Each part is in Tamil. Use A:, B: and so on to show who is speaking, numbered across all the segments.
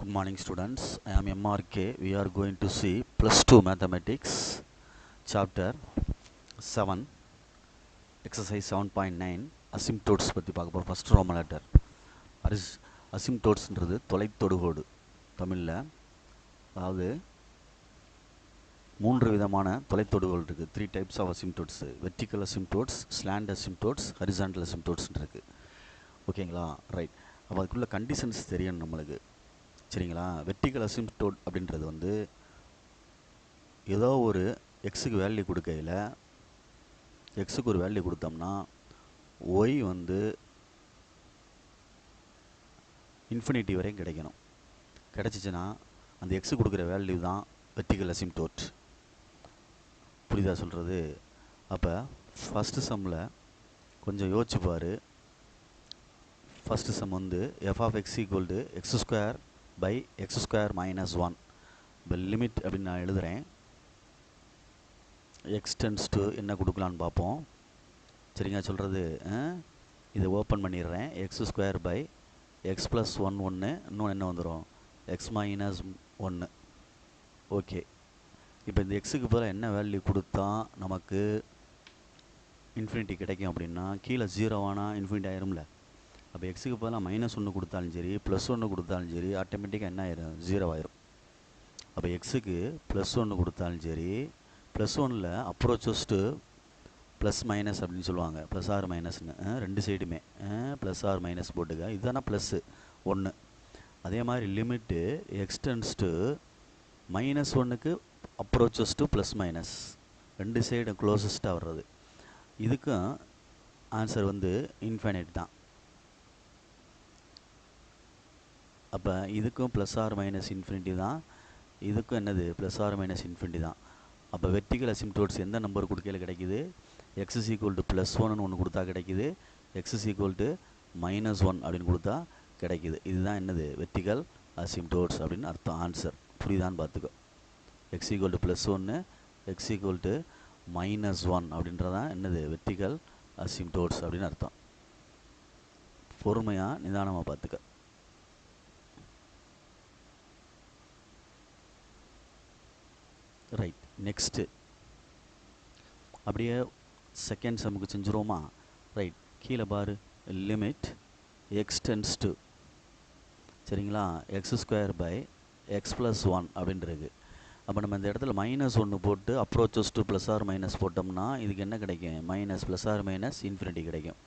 A: Good morning students, I am MRK. We are going to see plus 2 mathematics chapter 7 exercise 7.9 asymptotes பற்றி பார்க்க போகிறோம். ஃபஸ்ட் ரோமன் லெட்டர் அசிம்டோட்ஸ்ன்றது தொலைத்தொடுகோடு தமிழில். அதாவது 3 விதமான தொலைத்தொடுகோடு இருக்குது. 3 types of asymptotes. Vertical asymptotes, slant asymptotes, horizontal asymptotes இருக்குது. ஓகேங்களா? ரைட். அப்போ அதுக்குள்ள கண்டிஷன்ஸ் தெரியணும் நம்மளுக்கு. சரிங்களா? வெர்டிக்கல் அசிம்ப்டோட் அப்படின்றது வந்து ஏதோ ஒரு எக்ஸுக்கு வேல்யூ கொடுக்கையில் எக்ஸுக்கு ஒரு வேல்யூ கொடுத்தோம்னா ஒய் வந்து இன்ஃபினிட்டி வரையும் கிடைக்கணும். கிடச்சிச்சின்னா அந்த எக்ஸு கொடுக்குற வேல்யூ தான் வெர்டிக்கல் அசிம்ப்டோட். புரியுதா சொல்கிறது? அப்போ ஃபஸ்ட்டு சம்மில் கொஞ்சம் யோசிச்சு பாரு. ஃபஸ்ட்டு சம் வந்து f of x equal to x square by x square minus 1. இப்போ லிமிட் அப்படின்னு நான் எழுதுகிறேன். எக்ஸ் டென்ஸ் டு என்ன கொடுக்கலான்னு பார்ப்போம். சரிங்க சொல்கிறது? இதை ஓப்பன் பண்ணிடுறேன். X square by x plus 1 ஒன்று, இன்னொன்று என்ன வந்துடும்? X minus 1. ஓகே. இப்போ இந்த எக்ஸுக்கு போல் என்ன வேல்யூ கொடுத்தா நமக்கு இன்ஃபினிட்டி கிடைக்கும் அப்படின்னா, கீழே 0 ஆனால் இன்ஃபினிட்டி ஆயிரும்ல. அப்போ எக்ஸுக்கு பதிலாக -1 கொடுத்தாலும் சரி, +1 கொடுத்தாலும் சரி, ஆட்டோமேட்டிக்காக என்ன ஆயிரும்? 0 ஆயிரும். அப்போ எக்ஸுக்கு +1 கொடுத்தாலும் சரி, +1ல் அப்ரோச்சஸ் டு ப்ளஸ் மைனஸ் அப்படின்னு சொல்லுவாங்க. ப்ளஸ் ஆர் மைனஸ்னு ரெண்டு சைடுமே ப்ளஸ் ஆர் மைனஸ் போட்டுக்க. இதுதானே +1. அதே மாதிரி லிமிட்டு எக்ஸ்டென்ஸ் டு -1க்கு அப்ரோச்சஸ் டு ப்ளஸ் மைனஸ் ரெண்டு சைடு க்ளோசஸ்ட்டாக வர்றது. இதுக்கும் ஆன்சர் வந்து இன்ஃபைனைட் தான். அப்போ இதுக்கும் ப்ளஸ் ஆர் மைனஸ் இன்ஃபினிட்டி தான், இதுக்கும் என்னது? ப்ளஸ் ஆர் மைனஸ் இன்ஃபினிட்டி தான். அப்போ வெர்டிக்கல் அசிம்ப்டோட்ஸ் எந்த நம்பர் கொடுக்கையில் கிடைக்குது? எக்ஸ் இஸ் ஈக்குவல் டு +1ன்னு ஒன்று கொடுத்தா கிடைக்குது, எக்ஸ் இஸ் ஈக்குவல் டு -1 அப்படின்னு கொடுத்தா கிடைக்குது. இதுதான் என்னது? வெர்டிக்கல் அசிம்ப்டோட்ஸ் அப்படின்னு அர்த்தம். ஆன்சர் புரியுதான்னு பார்த்துக்கோ. X equal to +1, X equal to -1 அப்படின்றதான் என்னது? வெர்டிக்கல் அசிம்ப்டோட்ஸ் அப்படின்னு அர்த்தம். பொறுமையாக நிதானமாக பார்த்துக்க. ரைட். நெக்ஸ்ட்டு அப்படியே செகண்ட் சம்முக்கு செஞ்சுருவோமா? ரைட். கீழே பாரு. லிமிட் எக்ஸ் டென்ஸ் டு, சரிங்களா, x square by x plus 1 அப்படின்றது. அப்போ நம்ம இந்த இடத்துல -1 போட்டு approaches to plus or minus போட்டோம்னா இதுக்கு என்ன கிடைக்கும்? Minus plus or minus infinity கிடைக்கும்.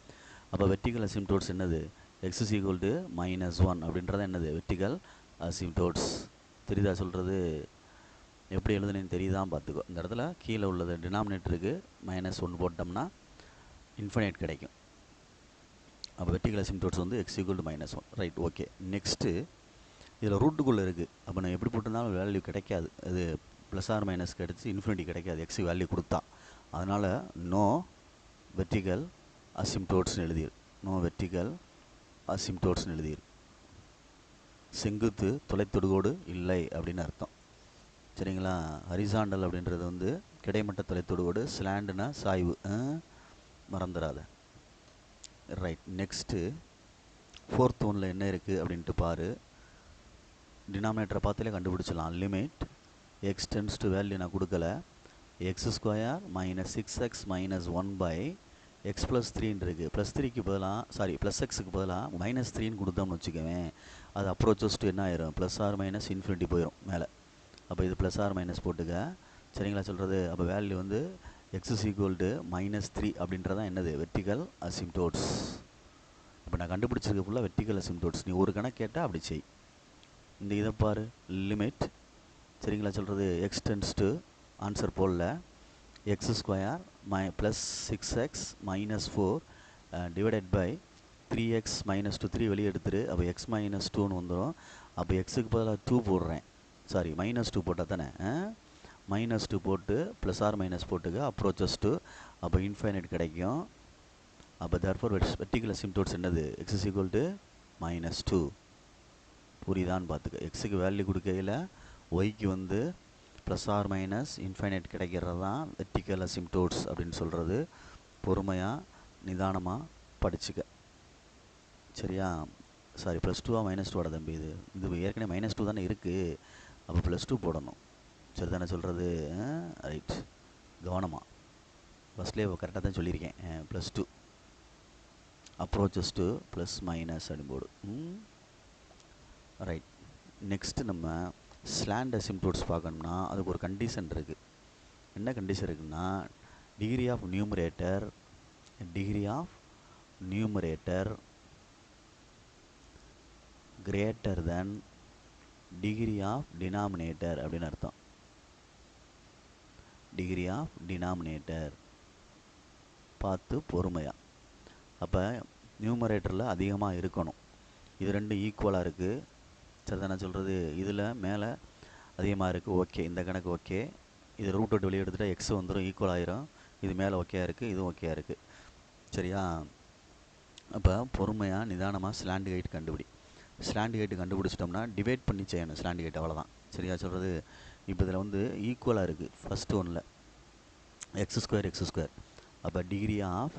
A: அப்போ வெர்டிக்கல் அசிம்ப்டோட்ஸ் என்னது? எக்ஸ் இஸ் ஈக்குவல் டு -1 அப்படின்றது என்னது? வெர்டிக்கல் அசிம்ப்டோட்ஸ். தெரியுதா சொல்கிறது? எப்படி எழுதுனேன்னு தெரியுதான் பார்த்துக்கோ. இந்த இடத்துல கீழே உள்ளது டினாமினேட்டருக்கு -1 போட்டோம்னா இன்ஃபினைட் கிடைக்கும். அப்போ வெர்டிக்கல் அசிம்ப்டோட்ஸ் வந்து x equal to -1. Right. Okay. Next இதில் ரூட்டுக்குள்ளே இருக்குது. அப்போ நான் எப்படி போட்டிருந்தாலும் வேல்யூ கிடைக்காது. அது ப்ளஸ் ஆர் மைனஸ் கிடச்சி இன்ஃபினிட்டி கிடைக்காது எக்ஸு வேல்யூ கொடுத்தா. அதனால் நோ வெர்டிக்கல் அசிம்ப்டோட்ஸ்னு எழுதிரு. நோ வெர்டிக்கல் அசிம்ப்டோட்ஸ்னு எழுதிரு. செங்குத்து தொலைத்தொடுகோடு இல்லை அப்படின்னு அர்த்தம். சரிங்களா? ஹரிசாண்டல் அப்படின்றது வந்து கிடைமட்ட தொலைத்தொடுகோடு, ஸ்லாண்டுனா சாய்வு, மறந்துடாத. ரைட். நெக்ஸ்ட்டு ஃபோர்த் ஒன்னில் என்ன இருக்குது அப்படின்ட்டு பாரு. டினாமினேட்டரை பார்த்தாலே கண்டுபிடிச்சலாம். Limit x tends to value நான் கொடுக்கல. X square minus 6x minus 1 by x plus 3ன்னு இருக்குது. +3க்கு பதிலாக ப்ளஸ் எக்ஸுக்கு பதிலாக -3ன்னு கொடுத்தோம்னு வச்சுக்கவேன், அது அப்ரோச்சஸ் டு என்ன ஆயிரும்? ப்ளஸ் ஆர் மைனஸ் இன்ஃபினிட்டி போயிடும் மேலே. அப்போ இது ப்ளஸ் ஆர் மைனஸ் போட்டுக்க. சரிங்களா சொல்கிறது? அப்போ வேல்யூ வந்து எக்ஸ் இஸ் ஈக்குவல் டு -3 அப்படின்றதான் என்னது? வெர்டிக்கல் அசிம்ப்டோட்ஸ். இப்போ நான் கண்டுபிடிச்சிருக்க ஃபுல்லாக வெர்டிக்கல் அசிம்ப்டோட்ஸ். நீ ஒரு கணக்கு கேட்டால் அப்படி செய். இந்த இதை பாரு. லிமிட், சரிங்களா சொல்கிறது? எக்ஸ் டென்ஸ் டு ஆன்சர் போடல. X square plus 6x minus 4 divided by 3x minus 2. 3 வெளியே எடுத்துரு. அப்போ எக்ஸ் மைனஸ் 2ன்னு வந்துடும். அப்போ எக்ஸுக்கு பதிலாக 2 போடுறேன். -2 போட்டால் தானே? -2 போட்டு ப்ளஸ் ஆர் மைனஸ் போட்டுக்க. அப்ரோச்சஸ் டு, அப்போ இன்ஃபைனைட் கிடைக்கும். அப்போ தேர்ஃபோர் வெர்டிக்கல் அசிம்ப்டோட்ஸ் என்னது? X is equal to -2. புரியுதான்னு பார்த்துக்க. எக்ஸுக்கு வேல்யூ கொடுக்கையில் ஒய்க்கு வந்து ப்ளஸ் ஆர் மைனஸ் இன்ஃபைனைட் கிடைக்கிறது தான் வெர்டிக்கல் அசிம்ப்டோட்ஸ் அப்படின்னு சொல்கிறது. பொறுமையாக நிதானமாக படிச்சுக்க. சரியா? சாரி +2 -2 தம்பி, இது ஏற்கனவே -2 தானே இருக்குது, அப்போ +2 போடணும். சரி தானே சொல்கிறது? ரைட், கவனமாக ஃபஸ்ட்லேயே கரெக்டாக தான் சொல்லியிருக்கேன். +2 அப்ரோச்சஸ் டு ப்ளஸ் மைனஸ் அப்படின்னு போடு. ரைட், நெக்ஸ்ட்டு நம்ம ஸ்லாண்ட் அசிம்ப்டோட்ஸ் பார்க்கணும்னா அதுக்கு ஒரு கண்டிஷன் இருக்குது. என்ன கண்டிஷன் இருக்குன்னா, degree of numerator greater than degree of denominator அப்படின்னு அர்த்தம். டிகிரி ஆஃப் டினாமினேட்டர் பார்த்து பொறுமையாக. அப்போ நியூமரேட்டரில் அதிகமாக இருக்கணும். இது ரெண்டும் ஈக்குவலாக இருக்குது. சரி தானே சொல்கிறது? இதில் மேலே அதிகமாக இருக்குது. ஓகே, இந்த கணக்கு ஓகே. இது ரூட் விட்டு வெளியே எடுத்துகிட்டா எக்ஸ் வந்துடும், ஈக்குவல் ஆயிரும். இது மேலே ஓகேயா இருக்குது, இதுவும் ஓகேயா இருக்குது. சரியா? அப்போ பொறுமையாக நிதானமாக ஸ்லாண்ட் ஹைட் கண்டுபிடி. ஸ்லாண்ட் ஹைட்டு கண்டுபிடிச்சிட்டோம்னா டிவைட் பண்ணி செய்யணும் ஸ்லாண்ட் ஹைட், அவ்வளோதான். சரியா சொல்கிறது? இப்போ இதில் வந்து ஈக்குவலாக இருக்குது. ஃபஸ்ட்டு ஒன்றில் x². அப்போ டிகிரி ஆஃப்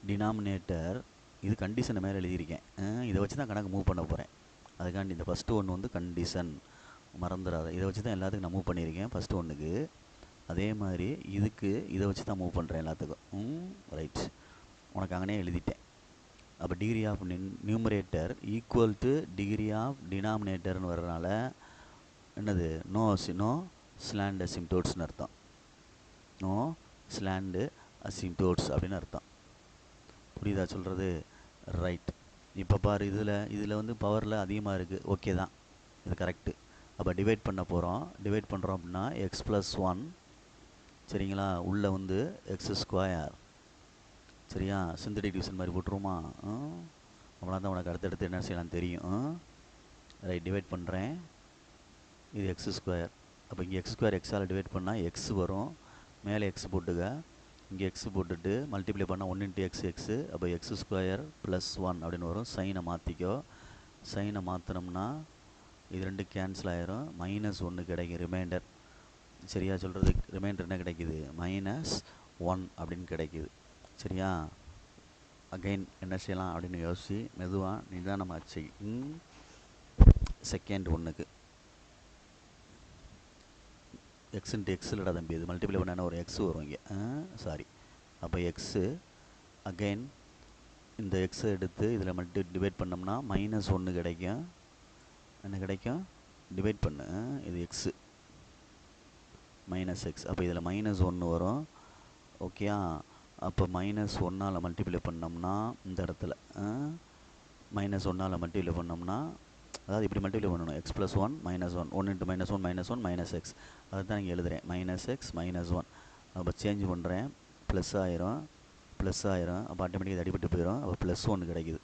A: டினாமினேட்டர், இது கண்டிஷனை மேலே எழுதியிருக்கேன். இதை வச்சு தான் கணக்கு மூவ் பண்ண போகிறேன். அதுக்காண்டி இந்த ஃபஸ்ட்டு ஒன்று வந்து கண்டிஷன் மறந்துடாத. இதை வச்சு தான் எல்லாத்துக்கும் நான் மூவ் பண்ணியிருக்கேன் ஃபஸ்ட்டு ஒன்றுக்கு. அதே மாதிரி இதுக்கு இதை வச்சு தான் மூவ் பண்ணுறேன் எல்லாத்துக்கும். ரைட், உனக்கு அங்கனே எழுதிட்டேன். அப்போ degree of numerator equal to degree of டினாமினேட்டர்னு வர்றதுனால என்னது? நோ ஸ்லாண்ட் அசிம்ப்டோட்ஸ்னு அர்த்தம். நோ ஸ்லாண்டு அசிம்ப்டோட்ஸ் அப்படின்னு அர்த்தம். புரியுதா சொல்கிறது? ரைட். இப்போ பாரு, இதில் வந்து பவரில் அதிகமாக இருக்குது. ஓகே தான், இது கரெக்டு. அப்போ டிவைட் பண்ண போகிறோம். டிவைட் பண்ணுறோம் அப்படின்னா x+1. சரிங்களா? உள்ளே வந்து x². சரியா? சிந்தடிக் டிவிஷன் மாதிரி போட்டுருமா? அப்படின்னா தான் உனக்கு அடுத்தடுத்து என்ன செய்யலாம் தெரியும். ரைட், டிவைட் பண்ணுறேன். இது x². அப்போ இங்கே x² எக்ஸால் டிவைட் பண்ணால் எக்ஸ் வரும். மேலே எக்ஸ் போட்டுக்க, இங்கே எக்ஸ் போட்டுட்டு மல்டிப்ளை பண்ணால் 1 × x. அப்போ x² +1 அப்படின்னு வரும். சைனை மாற்றிக்கோ. சைனை மாற்றினோம்னா இது ரெண்டு கேன்சல் ஆயிரும். -1 கிடைக்கும் ரிமைண்டர். சரியா சொல்கிறது? ரிமைண்டர் என்ன கிடைக்குது? -1 அப்படின்னு கிடைக்குது. சரியா? அகைன் என்ன செய்யலாம் அப்படின்னு யோசிச்சு மெதுவாக நிதானமாக செய். செகண்ட் ஒன்றுக்கு x × x இல்லடா தம்பி, இது மல்டிப்ளை பண்ணால் ஒரு எக்ஸ் வரும் இங்கே. சாரி. அப்போ எக்ஸு அகைன் இந்த எக்ஸை எடுத்து இதில் டிவைட் பண்ணோம்னா -1 கிடைக்கும். என்ன கிடைக்கும்? டிவைட் பண்ணு, இது எக்ஸு -x. அப்போ இதில் -1 வரும். ஓகேயா? அப்போ -1ஆல் மல்டிப்ளை பண்ணோம்னா இந்த இடத்துல -1ஆல் மல்டிப்ளை பண்ணோம்னா, அதாவது இப்படி மல்டிப்ளை பண்ணணும். x+1 -1 1 × -1 -1 -x. அதுதான் இங்கே எழுதுகிறேன். -x -1. அப்போ சேஞ்ச் பண்ணுறேன். ப்ளஸ் ஆயிரும். அப்போ ஆட்டோமேட்டிக்காக அடிபட்டு போயிடும். அப்போ +1 கிடைக்குது.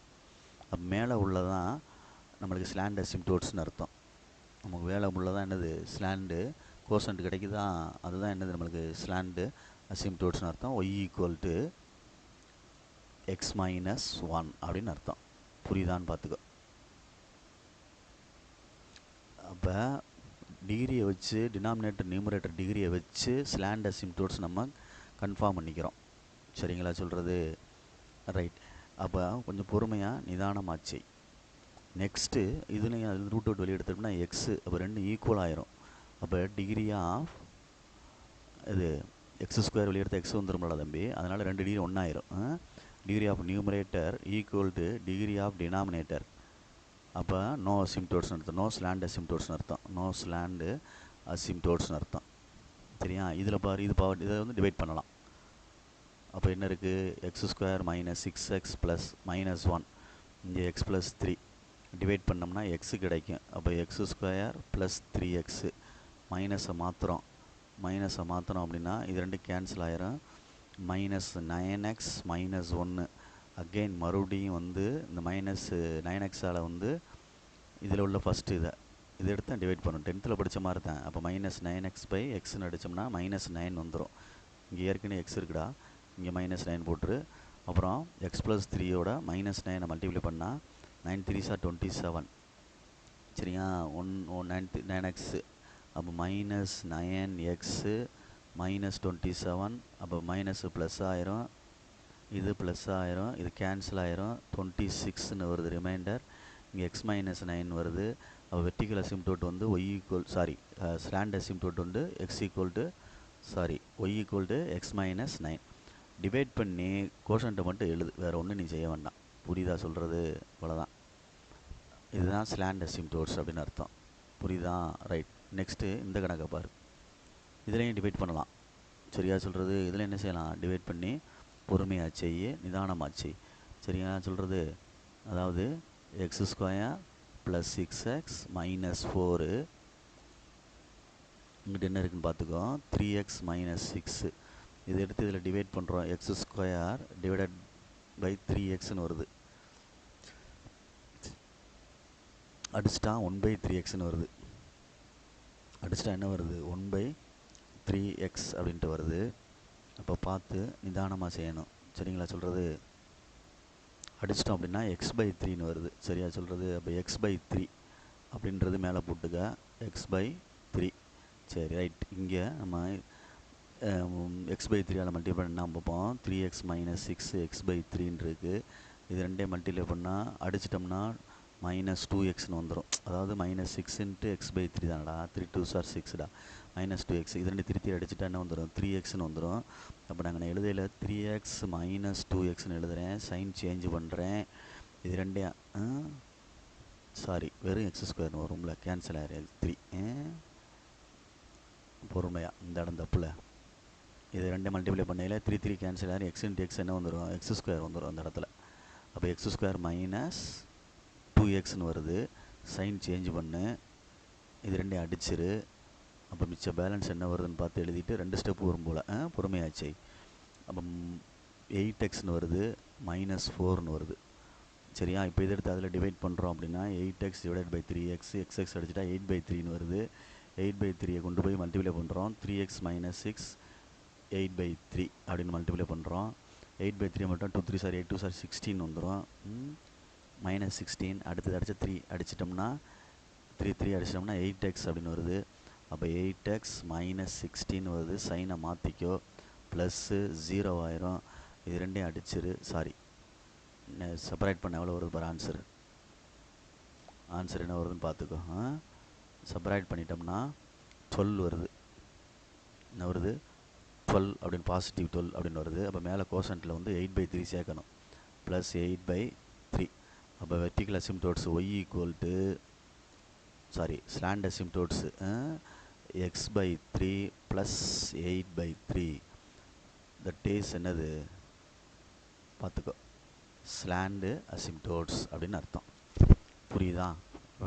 A: அப்போ மேலே உள்ளதான் நம்மளுக்கு ஸ்லாண்ட் அசிம்ப்டோட்ஸ்னு அர்த்தம். நமக்கு மேலே உள்ளதான் என்னது? ஸ்லாண்டு கோசன்ட் கிடைக்குதா? அதுதான் என்னது? நம்மளுக்கு ஸ்லாண்டு அசிம்ப்டோட்ஸ்னு அர்த்தம். y = x-1 அப்படின்னு அர்த்தம். புரியுதான்னு பார்த்துக்கோ. அப்போ டிகிரியை வச்சு டினாமினேட்டர் நியூமரேட்டர் டிகிரியை வச்சு ஸ்லாண்ட் அசிம்ப்டோட்ஸ் நம்ம கன்ஃபார்ம் பண்ணிக்கிறோம். சரிங்களா சொல்கிறது? ரைட். அப்போ கொஞ்சம் பொறுமையாக நிதானமாச்சு. நெக்ஸ்ட்டு இதுலேயும் அது ரூட் அவுட் வெளியே எடுத்தோம்னா எக்ஸு. அப்போ ரெண்டு ஈக்குவல் ஆயிரும். அப்போ டிகிரி ஆஃப் இது x² வெளியே எடுத்த எக்ஸ் வந்துடும்ல தம்பி, அதனால் 2 டிகிரி ஒன்றாயிரும். Degree of numerator equal to degree of denominator. அப்போ நோ அசிம்ப்டோட்ஸ்னு அர்த்தம். நோ ஸ்லாண்ட் அசிம்ப்டோட்ஸ்னு அர்த்தம். நோ ஸ்லாண்டு அசிம்ப்டோட்ஸ்னு அர்த்தம். சரியா? இதில் பாரு, இதை வந்து டிவைட் பண்ணலாம். அப்போ என்ன இருக்குது? x² - 6x + -1. இங்கே x+3 டிவைட் பண்ணோம்னா எக்ஸு கிடைக்கும். அப்போ x² + 3x. மைனஸை மாற்றுறோம் அப்படின்னா இது ரெண்டு கேன்சல் ஆயிரும். -9x -1. அகெயின் மறுபடியும் வந்து இந்த -9xால் வந்து இதில் உள்ள ஃபஸ்ட்டு இதை எடுத்து தான் டிவைட் பண்ணணும். 10th படித்த மாதிரி தான். அப்போ -9x/xன்னு அடித்தோம்னா -9 வந்துடும். இங்கே ஏற்கனவே எக்ஸ் இருக்குடா, இங்கே -9 போட்டுரு. அப்புறம் x+3யோட -9 மல்டிப்ளை பண்ணால் 9 3s are 27. சரியா? 9x. அப்போ -9x -27. அப்போ மைனஸ் ப்ளஸ் ஆயிரும். இது ப்ளஸ் ஆயிரும், இது கேன்சல் ஆயிரும், 26ன்னு வருது ரிமைண்டர். இங்கே எக்ஸ் மைனஸ் 9 வருது. அப்போ வெர்டிக்கல் அசிம்ப்டோட் வந்து ஒய் ஈக்குவல் ஸ்லாண்ட் அசிம்ப்டோட் வந்து x equal to y equal to x minus 9. Divide பண்ணி கோஷன்ட்டை மட்டும் எழுது, வேறு ஒன்றும் நீ செய்ய வேண்டாம். புரியுதா சொல்கிறது? இவ்வளோதான். இதுதான் ஸ்லாண்ட் அசிம்ப்டோட்ஸ் அப்படின்னு அர்த்தம். புரியுதா? ரைட். நெக்ஸ்ட்டு இந்த கணக்கை பாரு. இதுலேயும் டிவைட் பண்ணலாம். சரியா சொல்கிறது? இதில் என்ன செய்யலாம்? டிவைட் பண்ணி பொறுமையாக செய்ய, நிதானமாக செய். சரியா சொல்கிறது? அதாவது X square plus 6x minus 4, இங்கிட்ட என்ன இருக்குன்னு பார்த்துக்கோ, 3x மைனஸ் 6. இதை எடுத்து இதில் டிவைட் பண்ணுறோம். எக்ஸ் ஸ்கொயர் டிவைடட் பை 3xன்னு வருது. அடிச்சிட்டா 1/3xன்னு வருது. அடிச்சிட்டா என்ன வருது? 1/3x அப்படின்ட்டு வருது. அப்போ பார்த்து நிதானமாக செய்யணும். சரிங்களா சொல்கிறது? அடிச்சிட்டோம் அப்படின்னா x/3ன்னு வருது. சரியா சொல்கிறது? அப்போ x/3 அப்படின்றது மேலே போட்டுக்க, x/3. சரி, ரைட். இங்கே நம்ம x/3ஆல் மல்டிப்ளை பண்ணால் பார்ப்போம். 3x மைனஸ் 6 x/3ன்னு இருக்குது. இது ரெண்டே மல்டிப்ளை பண்ணால் அடிச்சிட்டோம்னா மைனஸ் 2xன்னு வந்துடும். அதாவது மைனஸ் 6 இன்ட்டு x/3 தானடா. 3 2s are 6டா. Minus 2x. இது ரெண்டு திருத்தி அடிச்சுட்டா என்ன வந்துடும்? 3xன்னு வந்துடும். அப்போ நாங்கள் எழுதையில் 3x மைனஸ் 2xன்னு எழுதுகிறேன். சைன் சேஞ்ச் பண்ணுறேன். இது ரெண்டே வெறும் எக்ஸ் ஸ்கொயர்னு வரும்ல, கேன்சல் ஆகிடும். 3 பொறுமையாக இந்த இடம் தப்பில். இது ரெண்டே மல்டிப்ளை பண்ணையில் 3 3 கேன்சல் ஆகிடும். எக்ஸ் இன்ட்டு எக்ஸ் என்ன வந்துடும்? எக்ஸ் ஸ்கொயர் வந்துடும் அந்த இடத்துல. அப்போ எக்ஸ் ஸ்கொயர் மைனஸ் 2xன்னு வருது. சைன் சேஞ்ச் பண்ணு. இது ரெண்டையும் அடிச்சிரு. அப்போ மிச்ச பேலன்ஸ் என்ன வருதுன்னு பார்த்து எழுதிட்டு 2 ஸ்டெப்பு வரும் போல் பொறுமையாச்சு. அப்போ 8xன்னு வருது, மைனஸ் 4ன்னு வருது. சரியா? இப்போ இதை எடுத்து அதில் டிவைட் பண்ணுறோம் அப்படின்னா 8x divide by 3x, xx அடிச்சுட்டா 8/3ன்னு வருது. 8/3 கொண்டு போய் மல்டிப்ளை பண்ணுறோம். 3x மைனஸ் 6 8/3 அப்படின்னு மல்டிப்ளை பண்ணுறோம். 8/3 மட்டும் 2 3 8 2 16 வந்துடும். மைனஸ் 16. அடுத்தது அடித்தா 3 அடிச்சிட்டோம்னா 3 3 அடிச்சிட்டோம்னா 8x அப்படின்னு வருது. அப்போ 8x மைனஸ் 16 வருது. சைனை மாற்றிக்கோ, ப்ளஸ்ஸு 0 ஆயிரும். இது ரெண்டையும் அடிச்சிரு. செப்பரேட் பண்ண எவ்வளோ வருது பாரு ஆன்சரு. ஆன்சர் என்ன வருதுன்னு பார்த்துக்கோ. செப்பரேட் பண்ணிட்டோம்னா 12 வருது. என்ன வருது? 12 அப்படின்னு, பாசிட்டிவ் 12 அப்படின்னு வருது. அப்போ மேலே கோசன்ட்டில் வந்து 8/3 சேர்க்கணும். ப்ளஸ் 8/3. அப்போ vertical asymptotes y equal to slant asymptotes x/3 plus 8/3. That is என்னது? பார்த்துக்கோ, ஸ்லாண்டு அசிம்ப்டோட்ஸ் அப்படின்னு அர்த்தம். புரியுதா?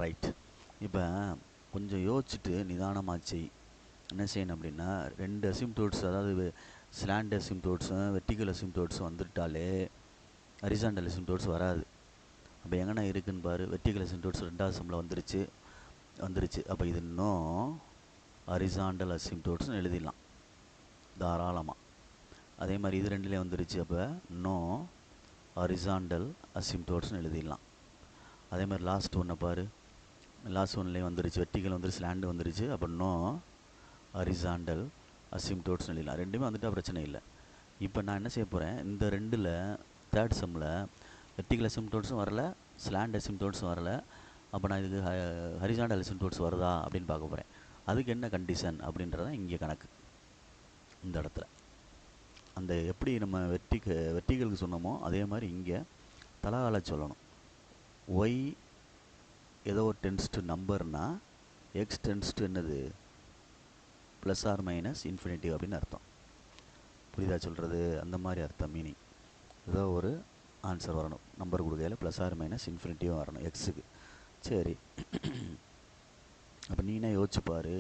A: ரைட். இப்போ கொஞ்சம் யோசிச்சுட்டு நிதானமாக செய். என்ன செய்யணும் அப்படின்னா, 2 அசிம்ப்டோட்ஸ், அதாவது ஸ்லாண்ட் அசிம்ப்டோட்ஸும் வெர்டிக்கல் அசிம்ப்டோட்ஸும் வந்துட்டாலே ஹரிசாண்டல் அசிம்ப்டோட்ஸ் வராது. அப்போ எங்கன்னா இருக்குன்னு பாரு. வெர்டிக்கல் அசிம்ப்டோட்ஸ் 2வது சம்மில் வந்துருச்சு. அப்போ இது இன்னும் ஹரிசாண்டல் அசிம்ப்டோட்ஸ்னு எழுதிடலாம் தாராளமாக. அதே மாதிரி இது ரெண்டுலேயே வந்துருச்சு. அப்போ இன்னும் ஹரிசாண்டல் அசிம்ப்டோட்ஸ்னு எழுதிடலாம். அதே மாதிரி லாஸ்ட் ஒன்றை பாரு. லாஸ்ட் ஒன்லேயே வந்துருச்சு. வெர்டிக்கல் வந்துருச்சு, ஸ்லாண்டு வந்துருச்சு. அப்போ இன்னும் ஹரிசாண்டல் அசிம்ப்டோட்ஸ்னு எழுதலாம். ரெண்டுமே வந்துட்டால் பிரச்சனை இல்லை. இப்போ நான் என்ன செய்ய போகிறேன், இந்த ரெண்டில் தேர்ட் சம்மில் வெர்டிக்கல் அசிம்ப்டோட்ஸும் வரல, ஸ்லாண்ட் அசிம்ப்டோட்ஸும் வரல. அப்போ நான் இதுக்கு ஹரிசாண்டல் அசிம்ப்டோட்ஸ் வருதா அப்படின்னு பார்க்க போகிறேன். அதுக்கு என்ன கண்டிஷன் அப்படின்றதான் இங்கே கணக்கு. இந்த இடத்துல அந்த எப்படி நம்ம வெர்டிக்கலுக்கு சொன்னோமோ அதே மாதிரி இங்கே தலகால சொல்லணும். ஒய் ஏதோ ஒரு டென்ஸ் டு நம்பர்னா எக்ஸ் டென்ஸ் டு என்னது? ப்ளஸ் ஆர் மைனஸ் இன்ஃபினிட்டிவ் அப்படின்னு அர்த்தம். புரியுதா சொல்கிறது? அந்த மாதிரி அர்த்தம், மீனிங். ஏதோ ஒரு ஆன்சர் வரணும். நம்பர் கொடுக்கையில் ப்ளஸ் ஆர் மைனஸ் இன்ஃபினிட்டிவாக வரணும் எக்ஸுக்கு. சரி, அப்போ நீனே யோசிச்சுப்பார்.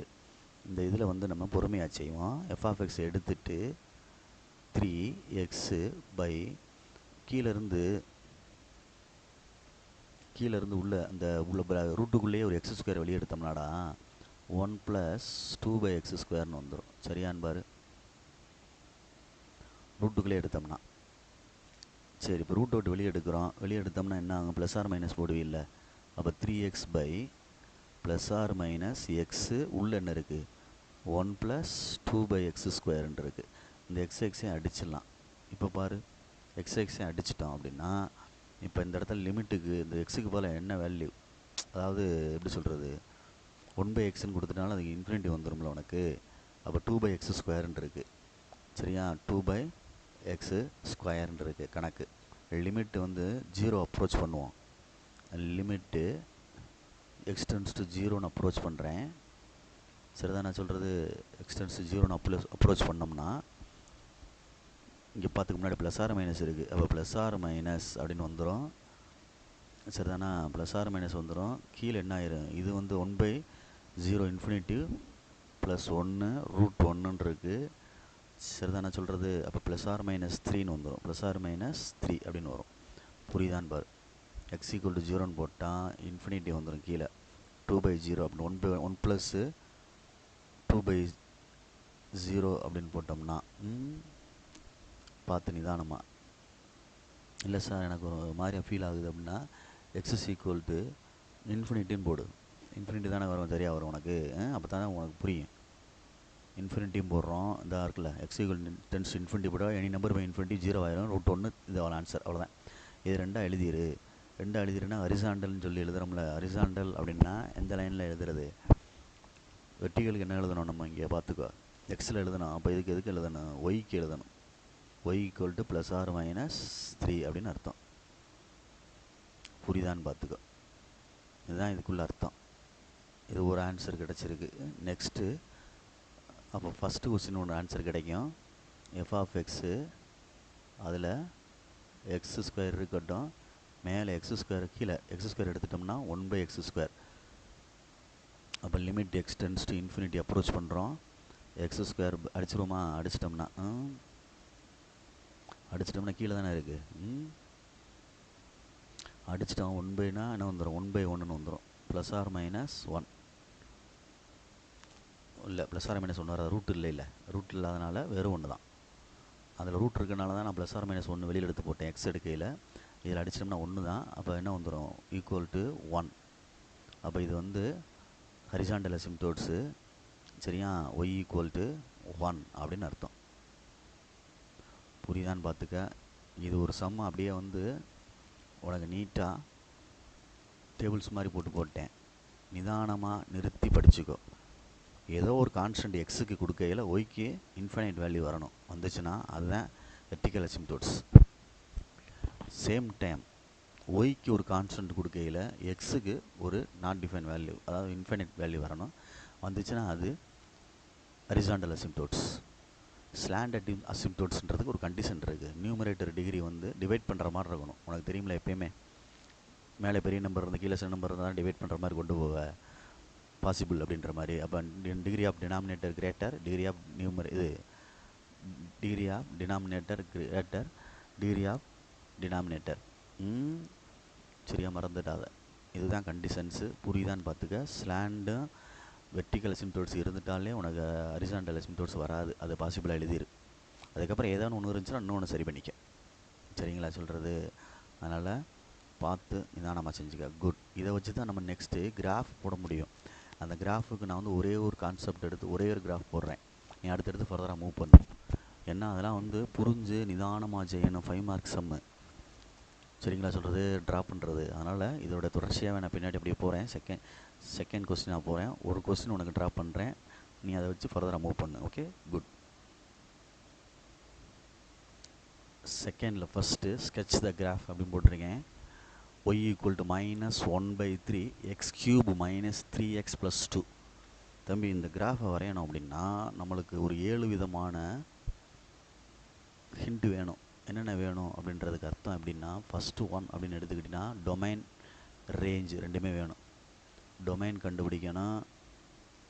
A: இந்த இதில் வந்து நம்ம பொறுமையாக செய்வோம். எஃப்ஆஃப்எக்ஸ் எடுத்துட்டு 3x பை கீழேருந்து உள்ள அந்த உள்ள ரூட்டுக்குள்ளேயே ஒரு எக்ஸ் ஸ்கொயர் வெளியே எடுத்தோம்னாடா 1 + 2/x² வந்துடும். சரியான்னு பாரு. ரூட்டுக்குள்ளே எடுத்தோம்னா சரி. இப்போ ரூட்டை விட்டு வெளியே எடுக்கிறோம். வெளியே எடுத்தோம்னா என்ன ஆகும்? ப்ளஸ் ஆர் மைனஸ் போடுவில்லை. அப்போ 3x by plus or minus x உள்ளே என்ன இருக்குது? 1 + 2/x² இருக்குது. இந்த எக்ஸையும் அடிச்சிடலாம். இப்போ பாரு, எக்ஸையும் அடிச்சிட்டோம் அப்படின்னா இப்போ இந்த இடத்துல லிமிட்டுக்கு இந்த எக்ஸுக்கு போல் என்ன வேல்யூ, அதாவது எப்படி சொல்கிறது, 1/xன்னு கொடுத்துட்டாலும் அதுக்கு இன்ஃபினிட்டி வந்துடும்ல உனக்கு. அப்போ 2/x² இருக்குது. சரியா, 2/x² இருக்குது கணக்கு. லிமிட்டு வந்து 0 அப்ரோச் பண்ணுவோம். லிமிட்டு எக்ஸ்டென்ஸ் டு 0ன்னு அப்ரோச் பண்ணுறேன். சரிதான் நான் சொல்கிறது. எக்ஸ்டென்ஸ் டு 0ன்னு அப்ரோச் பண்ணோம்னா இங்கே பார்த்துக்கு முன்னாடி ப்ளஸ் ஆர் மைனஸ் இருக்குது. அப்போ ப்ளஸ் ஆர் மைனஸ் அப்படின்னு வந்துடும். சரிதானா, ப்ளஸ் ஆர் மைனஸ் வந்துடும். கீழே என்ன ஆயிரும், இது வந்து 1/0 இன்ஃபினிட்டிவ் ப்ளஸ் 1√1 இருக்குது. சரிதான் நான் சொல்கிறது. அப்போ ப்ளஸ் ஆர் மைனஸ் 3ன்னு வந்துடும். ப்ளஸ் ஆர் மைனஸ் 3 அப்படின்னு வரும். புரியுதான்னு பாரு. x = 0ன்னு போட்டால் இன்ஃபினிட்டி வந்துடும் கீழே. 2/0 அப்படின்னு 1 + 2/0 அப்படின்னு போட்டோம்னா பார்த்து நிதானமாக. இல்லை சார் எனக்கு ஒரு மாதிரியாக ஃபீல் ஆகுது அப்படின்னா x = இன்ஃபினிட்டின்னு போடு. இன்ஃபினிட்டி தானே வரும், சரியாக வரும் உனக்கு. அப்போ தானே உனக்கு புரியும். இன்ஃபினிட்டியும் போடுறோம், இதாக இருக்குல்ல. x → இன்ஃபினிட்டி போட்டால் எனி நம்பர் பை இன்ஃபினிட்டி 0 ஆயிரும். √1 இது அவ்வளோ ஆன்சர், அவ்வளோதான். இது ரெண்டாக எழுதிரு. ரெண்டாக எழுதிருன்னா ஹரிசாண்டல்னு சொல்லி எழுதுகிறோம்ல. ஹரிசாண்டல் அப்படின்னா எந்த லைனில் எழுதுறது, வெர்டிகலுக்கு என்ன எழுதணும் நம்ம இங்கே பார்த்துக்கோ. எக்ஸில் எழுதணும். அப்போ இதுக்கு எதுக்கு எழுதணும், ஒய்க்கு எழுதணும். y = +r-3 அப்படின்னு அர்த்தம். புரியுதான்னு பார்த்துக்கோ. இதுதான் இதுக்குள்ள அர்த்தம். இது ஒரு ஆன்சர் கிடச்சிருக்கு. நெக்ஸ்ட்டு அப்போ ஃபஸ்ட்டு கொஸ்டின் ஒன்று ஆன்சர் கிடைக்கும். f(x) அதில் x² இருக்கட்டும், மேலே x² கீழே x² எடுத்துட்டோம்னா 1/x². அப்போ லிமிட் x → இன்ஃபினிட்டி அப்ரோச் பண்ணுறோம். x² அடிச்சிருவோமா, அடிச்சிட்டோம்னா கீழே தானே இருக்குது. அடிச்சிட்டோம் 1/னா என்ன வந்துடும், 1/1ன்னு வந்துடும். ப்ளஸ் ஆர் மைனஸ் 1 இல்லை, ப்ளஸ் ஆர் மைனஸ் 1 வராது. ரூட் இல்லை, ரூட் இல்லாதனால வெறும் 1 தான். அதில் ரூட் இருக்கனால தான் நான் ப்ளஸ் ஆர் மைனஸ் 1 வெளியில் எடுத்து போட்டேன். எக்ஸ் எடுக்கையில் இதில் அடிச்சிட்டோம்னா 1 தான். அப்போ என்ன வந்துடும், =1. அப்போ இது வந்து ஹரிசாண்டல் அசிம்ப்டோட்ஸு. சரியா, y = 1 அப்படின்னு அர்த்தம். புரியுதான்னு பார்த்துக்க. இது ஒரு சம் அப்படியே வந்து உனக்கு நீட்டாக டேபிள்ஸ் மாதிரி போட்டேன். நிதானமாக நிறுத்தி படிச்சுக்கோ. ஏதோ ஒரு கான்ஸ்டன்ட் எக்ஸுக்கு கொடுக்கையில் ஒய்க்கு இன்ஃபைனைட் வேல்யூ வரணும். வந்துச்சுன்னா அதுதான் வெர்டிகல் அசிம்ப்டோட்ஸ். சேம் டைம் ஒய்க்கு ஒரு கான்ஸ்டன்ட் கொடுக்கையில் எக்ஸுக்கு ஒரு நான் டிஃபைன் வேல்யூ, அதாவது இன்ஃபைனைட் வேல்யூ வரணும். வந்துச்சுன்னா அது ஹரிசாண்டல் அசிம்ப்டோட்ஸ். ஸ்லாண்டட் அசிம்ப்டோட்ஸ்ன்றதுக்கு ஒரு கண்டிஷன் இருக்குது. நியூமரேட்டர் டிகிரி வந்து டிவைட் பண்ணுற மாதிரி இருக்கணும். உனக்கு தெரியுமில்ல, எப்பயுமே மேலே பெரிய நம்பர் இருந்து கீழே சின்ன நம்பர் இருந்தால் டிவைட் பண்ணுற மாதிரி கொண்டு போவ பாசிபிள் அப்படின்ற மாதிரி. அப்போ degree of denominator greater degree of degree of denominator greater degree of denominator. சரியாக மறந்துடாத. இதுதான் கண்டிஷன்ஸு. புரியுதான்னு பார்த்துக்க. ஸ்லாண்டும் வெர்டிகல் அசிம்ப்டோட்ஸ் இருந்துட்டாலே உனக்கு ஹரிசாண்டல் அசிம்ப்டோட்ஸ் வராது. அது பாசிபிளாக எழுதிரு. அதுக்கப்புறம் ஏதாவது ஒன்று இருந்துச்சுன்னா இன்னொன்று சரி பண்ணிக்க. சரிங்களா சொல்கிறது. அதனால் பார்த்து நிதானமாக செஞ்சுக்க. குட். இதை வச்சு தான் நம்ம நெக்ஸ்ட்டு கிராஃப் போட முடியும். அந்த கிராஃபுக்கு நான் வந்து ஒரே ஒரு கான்செப்ட் எடுத்து ஒரே ஒரு கிராஃப் போடுறேன். நீ அடுத்தடுத்து ஃபர்தராக மூவ் பண்ணு. ஏன்னா அதெல்லாம் வந்து புரிஞ்சு நிதானமாக செய்யணும். 5 மார்க் சம்மு. சரிங்களா சொல்கிறது, ட்ரா பண்ணுறது. அதனால் இதோட தொடர்ச்சியாக நான் பின்னாடி அப்படியே போகிறேன். செகண்ட் கொஸ்டினாக போகிறேன். ஒரு கொஸ்டின் உனக்கு ட்ரா பண்ணுறேன். நீ அதை வச்சு ஃபர்தராக மூவ் பண்ணு. Okay, good. செகண்டில் ஃபஸ்ட்டு ஸ்கெட்ச் த கிராஃப் அப்படின்னு போட்டிருக்கேன். y = -1/3 x³ - 3x + 2. தம்பி, இந்த கிராஃபை வரையணும் அப்படின்னா நம்மளுக்கு ஒரு 7 விதமான ஹிண்ட் வேணும். என்னென்ன வேணும் அப்படின்றதுக்கு அர்த்தம் எப்படின்னா, ஃபஸ்ட்டு 1 அப்படின்னு எடுத்துக்கிட்டிங்கன்னா டொமைன், ரேஞ்ச் ரெண்டுமே வேணும். டொமைன் கண்டுபிடிக்கணும்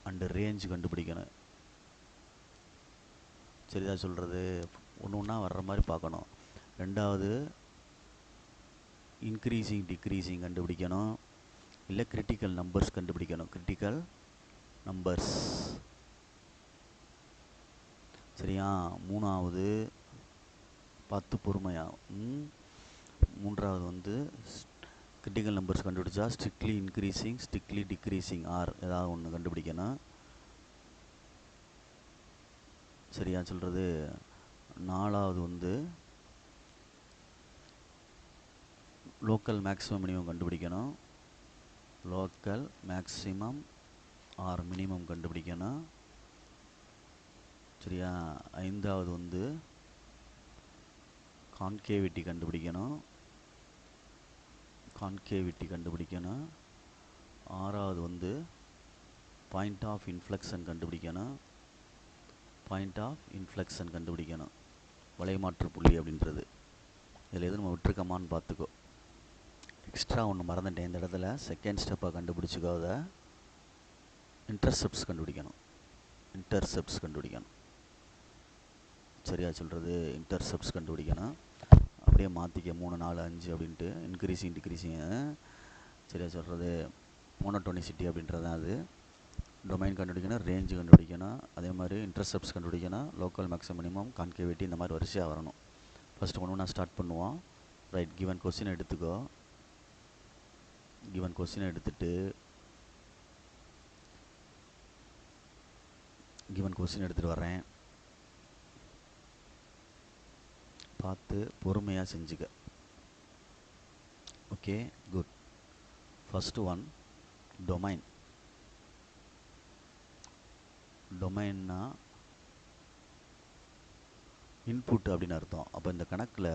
A: அண்டு ரேஞ்ச் கண்டுபிடிக்கணும். சரிதான் சொல்கிறது. ஒன்று ஒன்றா வர்ற மாதிரி பார்க்கணும். ரெண்டாவது இன்க்ரீஸிங் டிக்ரீஸிங் கண்டுபிடிக்கணும். இல்லை கிரிட்டிக்கல் நம்பர்ஸ் கண்டுபிடிக்கணும். Critical numbers. சரியா. மூணாவது பார்த்து பொறுமையாக. மூன்றாவது வந்து கிரிட்டிக்கல் நம்பர்ஸ் கண்டுபிடிச்சா strictly increasing, strictly decreasing or ஏதாவது ஒன்று கண்டுபிடிக்கணும். சரியா சொல்கிறது. நாலாவது வந்து லோக்கல் மேக்ஸிமம் மினிமம் கண்டுபிடிக்கணும். லோக்கல் மேக்ஸிமம் ஆர் மினிமம் கண்டுபிடிக்கணும். சரியா? ஐந்தாவது வந்து கான்கேவிட்டி கண்டுபிடிக்கணும். ஆறாவது வந்து பாயிண்ட் ஆஃப் இன்ஃப்ளெக்ஷன் கண்டுபிடிக்கணும். வளைமாற்று புள்ளி அப்படின்றது. இதில் எது நம்ம விட்டுருக்கோமான்னு பார்த்துக்கோ. எக்ஸ்ட்ரா ஒன்று மறந்துட்டேன் இந்த இடத்துல. செகண்ட் ஸ்டெப்பாக கண்டுபிடிச்சிக்கோ. அதை இன்டர்செப்ட்ஸ் கண்டுபிடிக்கணும். சரியா சொல்கிறது? இன்டர்செப்ட்ஸ் கண்டுபிடிக்கணும். அப்படியே மாற்றிக்க 3 4 5 அப்படின்ட்டு இன்க்ரீஸிங் டிக்ரீஸிங். சரியா சொல்கிறது? மோனோட்டோனிசிட்டி அப்படின்றது தான் அது. டொமைன் கண்டுபிடிக்கணும், ரேஞ்சு கண்டுபிடிக்கணும், அதே மாதிரி இன்டர்செப்ட்ஸ் கண்டுபிடிக்கணும், லோக்கல் மேக்ஸிமம் மினிமம், கான்கேவிட்டி, இந்த மாதிரி வரிசையாக வரணும். ஃபஸ்ட்டு ஒன்று நான் ஸ்டார்ட் பண்ணுவோம். ரைட், கிவன் கொஸ்டின் எடுத்துக்கோ. கிவன் கொஸ்டின் எடுத்துகிட்டு வரேன். பார்த்து பொறுமையாக செஞ்சுக்க. Okay, good. ஃபஸ்ட்டு ஒன், டொமைன்னா இன்புட் அப்படின்னு அர்த்தம். அப்போ இந்த கணக்கில்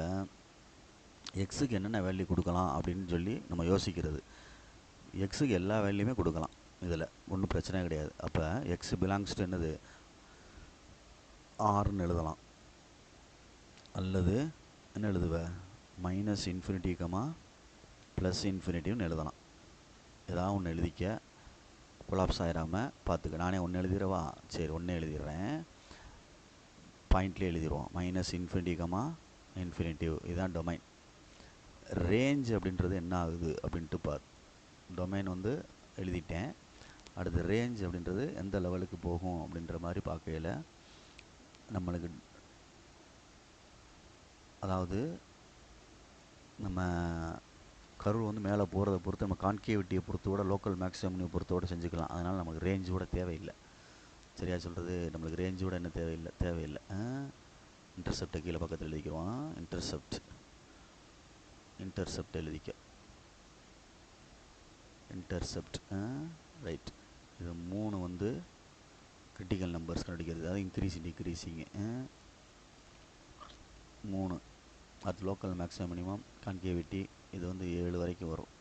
A: எக்ஸுக்கு என்னென்ன வேல்யூ கொடுக்கலாம் அப்படின்னு சொல்லி நம்ம யோசிக்கிறது. எக்ஸுக்கு எல்லா வேல்யூமே கொடுக்கலாம், இதில் ஒன்றும் பிரச்சனை கிடையாது. அப்போ எக்ஸ் பிலாங்ஸ் டு என்னது, ஆர்னு எழுதலாம். அல்லது என்ன எழுதுவ, -∞, +∞ எழுதலாம். ஏதாவது ஒன்று எழுதிக்க, கொலாப்ஸ் ஆகிடாமல் பார்த்துக்க. நானே ஒன்று எழுதிடவா? சரி, ஒன்று எழுதிடுறேன். பாயிண்ட்லேயே எழுதிடுவோம். -∞, இதுதான் டொமைன். ரேஞ்ச் அப்படின்றது என்ன ஆகுது அப்படின்ட்டு பார். டொமைன் வந்து எழுதிட்டேன். அடுத்து ரேஞ்ச் அப்படின்றது எந்த லெவலுக்கு போகும் அப்படின்ற மாதிரி பார்க்கையில் நம்மளுக்கு, அதாவது நம்ம கர்வ் வந்து மேலே போகிறத பொறுத்து, நம்ம கான்கேவிட்டியை பொறுத்து கூட, லோக்கல் மேக்ஸிமம் பொறுத்தோடு செஞ்சுக்கலாம். அதனால் நமக்கு ரேஞ்சு கூட தேவையில்லை. சரியா சொல்கிறது? நம்மளுக்கு ரேஞ்சு கூட என்ன தேவையில்லை. இன்டர்செப்டை கீழே பக்கத்தில் எழுதிக்குவோம். இன்டர்செப்ட் எழுதிக்க. ரைட். இது 3 வந்து கிரிட்டிக்கல் நம்பர்ஸ் கண்டுபிடிக்கிறது, அதாவது இன்க்ரீஸிங் டிக்ரீஸிங்கு 3. அது லோக்கல் மேக்ஸிமம் மினிமம், கான்கேவிட்டி, இது வந்து 7 வரைக்கும் வரும்.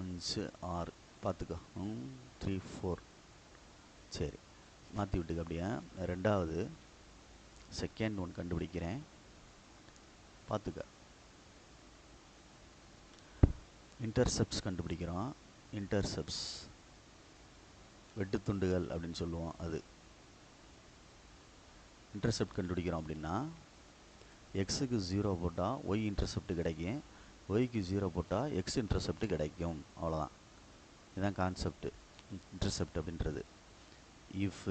A: 5 6 பார்த்துக்கோ. 3 4. சரி, மாற்றி விட்டுக்க. அப்படியே ரெண்டாவது செகண்ட் ஒன் கண்டுபிடிக்கிறேன், பார்த்துக்க. இன்டர்செப்ட்ஸ் கண்டுபிடிக்கிறோம். இன்டர்செப்ட்ஸ் வெட்டுத்துண்டுகள் அப்படின்னு சொல்லுவோம். அது இன்டர்செப்ட் கண்டுபிடிக்கிறோம் அப்படின்னா, எக்ஸுக்கு 0 போட்டால் ஒய் இன்டர்செப்ட் கிடைக்கும், ஒய்க்கு 0 போட்டால் எக்ஸ் இன்டர்செப்ட் கிடைக்கும். அவ்வளோதான். இதுதான் கான்செப்ட் இன்டர்செப்ட் அப்படின்றது. இஃப்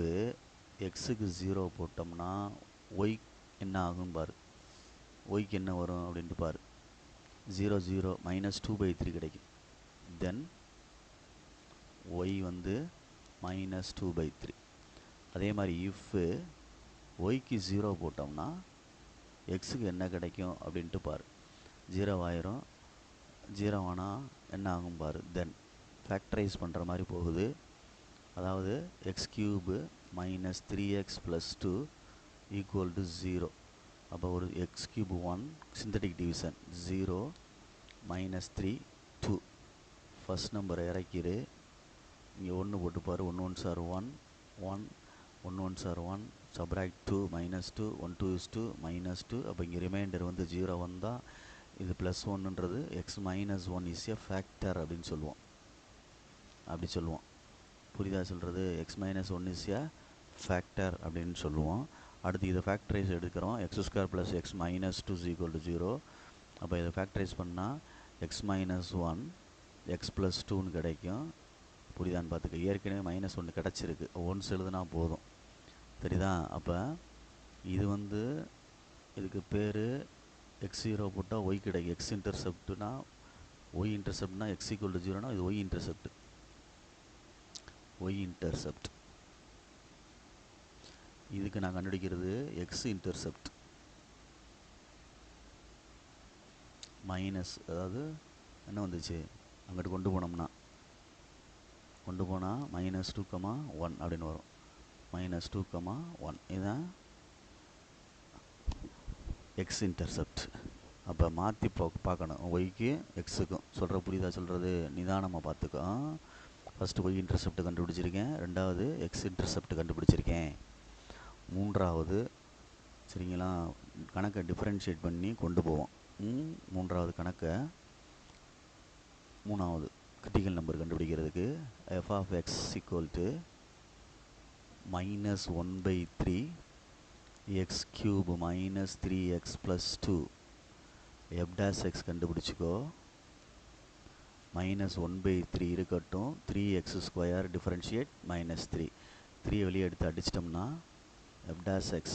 A: எக்ஸுக்கு 0 போட்டோம்னா ஒய் என்ன ஆகும் பாரு. ஒய்க்கு என்ன வரும் அப்படின்ட்டு பாரு. 0 0 -2/3 கிடைக்கும். தென் ஒய் வந்து -2/3. அதே மாதிரி இஃப் ஒய்க்கு 0 போட்டோம்னா எக்ஸுக்கு என்ன கிடைக்கும் அப்படின்ட்டு பாரு. 0 ஆயிரும். 0 ஆனால் என்ன ஆகும் பாரு. தென் ஃபேக்டரைஸ் பண்ணுற மாதிரி போகுது. அதாவது x³ -3x + 2 = 0. அப்போ ஒரு x³ 1, சிந்தட்டிக் டிவிஷன் 0 -3 2. ஃபஸ்ட் நம்பரை இறக்கிடு. இங்கே 1 போட்டுப்பார். 1 1s are 1 1 1 1s are 1. Subtract 2 -2 1 2 is 2 -2. அப்போ இங்கே ரிமைண்டர் வந்து 0 வந்தால் இது +1ன்றது x - 1 is a ஃபேக்டர் அப்படின்னு சொல்லுவோம். அப்படி சொல்லுவோம். புரியுதா சொல்கிறது? x - 1 is a ஃபேக்டர் அப்படின்னு சொல்லுவோம். அடுத்து இதை ஃபேக்டரைஸ் எடுக்கிறோம். x² + x - 2 = 0. அப்போ இதை ஃபேக்டரைஸ் பண்ணால் x - 1 x + 2ன்னு கிடைக்கும். புரியுதான்னு பார்த்துக்க. ஏற்கனவே -1 கிடச்சிருக்கு, ஒன்ஸ் எழுதுனா போதும். தெரியுதா? அப்போ இது வந்து இதுக்கு பேர் x0 போட்டால் ஒய் கிடைக்கும். எக்ஸ் இன்டர்செப்ட்னா ஒய் இன்டர்செப்ட்னா x = 0னா இது ஒய் இன்டர்செப்ட். இதுக்கு நான் கண்டுபிடிக்கிறது எக்ஸ் இன்டர்செப்ட். மைனஸ், அதாவது என்ன வந்துச்சு அங்கிட்டு கொண்டு போனோம்னா -2, அப்படின்னு வரும். -2, 1 இதுதான் எக்ஸ் இன்டர்செப்ட். அப்போ மாற்றி பார்க்கணும், ஒய்க்கு எக்ஸுக்கும். புரியுதா சொல்கிறது? நிதானமாக பார்த்துக்கோ. ஃபஸ்ட்டு ஒய் இன்டர்செப்ட் கண்டுபிடிச்சிருக்கேன், ரெண்டாவது எக்ஸ் இன்டர்செப்ட் கண்டுபிடிச்சிருக்கேன், மூன்றாவது சரிங்களா கணக்கை டிஃபரன்ஷியேட் பண்ணி கொண்டு போவோம். மூன்றாவது கணக்கை மூணாவது கிரிட்டிக்கல் நம்பர் கண்டுபிடிக்கிறதுக்கு f of x = -1/3 x cube -3x plus 2 f dash x கண்டுபிடிச்சிக்கோ. -1/3 இருக்கட்டும், 3x² டிஃபரன்ஷியேட் -3, 3 வெளியே எடுத்து அடிச்சிட்டோம்னா f dash x,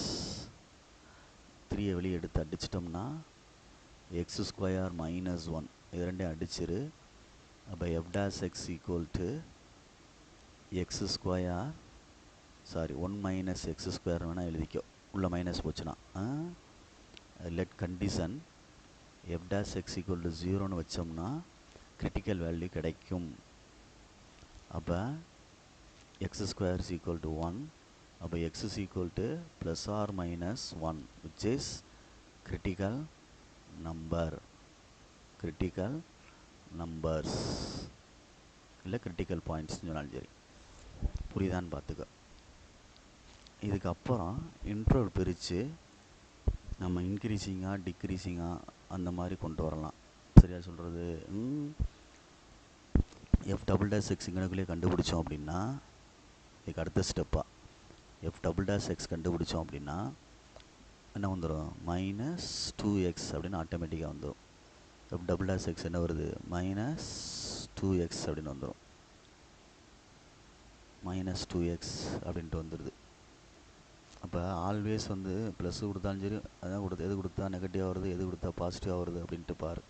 A: 3 வெளியே எடுத்து அடிச்சிட்டோம்னா x² -1, இது ரெண்டையும் அடிச்சிரு. அப்போ f dash x = x², sorry 1 - x² வேணால் எழுதிக்கோ, உள்ள மைனஸ் போச்சுன்னா. Let condition f dash x = 0ன்னு வச்சோம்னா கிரிட்டிக்கல் வேல்யூ கிடைக்கும். அப்போ x² = 1, அப்போ x = +or-1, which is critical number, critical numbers இல்லை கிரிட்டிக்கல் பாயிண்ட்ஸ்னு சொன்னாலும் சரி. புரியுதான்னு பார்த்துக்க. இதுக்கப்புறம் இன்டர்வல் பிரித்து நம்ம இன்க்ரீஸிங்காக டிக்ரீஸிங்காக அந்த மாதிரி கொண்டு வரலாம். சரியா சொல்கிறது? f டபுள் டேஷ் எக்ஸ் இங்கனக்குள்ளேயே கண்டுபிடிச்சோம் அப்படின்னா, இதுக்கு அடுத்த ஸ்டெப்பாக f டபுள் டேஷ் எக்ஸ் கண்டுபிடிச்சோம் அப்படின்னா என்ன வந்துடும்? -2x அப்படின்னு ஆட்டோமேட்டிக்காக வந்துடும். f டபுள் டேஷ் எக்ஸ் என்ன வருது? -2x அப்படின்னு வந்துடும். -2x அப்படின்ட்டு வந்துடுது. அப்போ ஆல்வேஸ் வந்து ப்ளஸ் கொடுத்தாலும் சரி, அதான் எது கொடுத்தா நெகட்டிவாக வருது, எது கொடுத்தா பாசிட்டிவாக வருது அப்படின்ட்டு பாரு.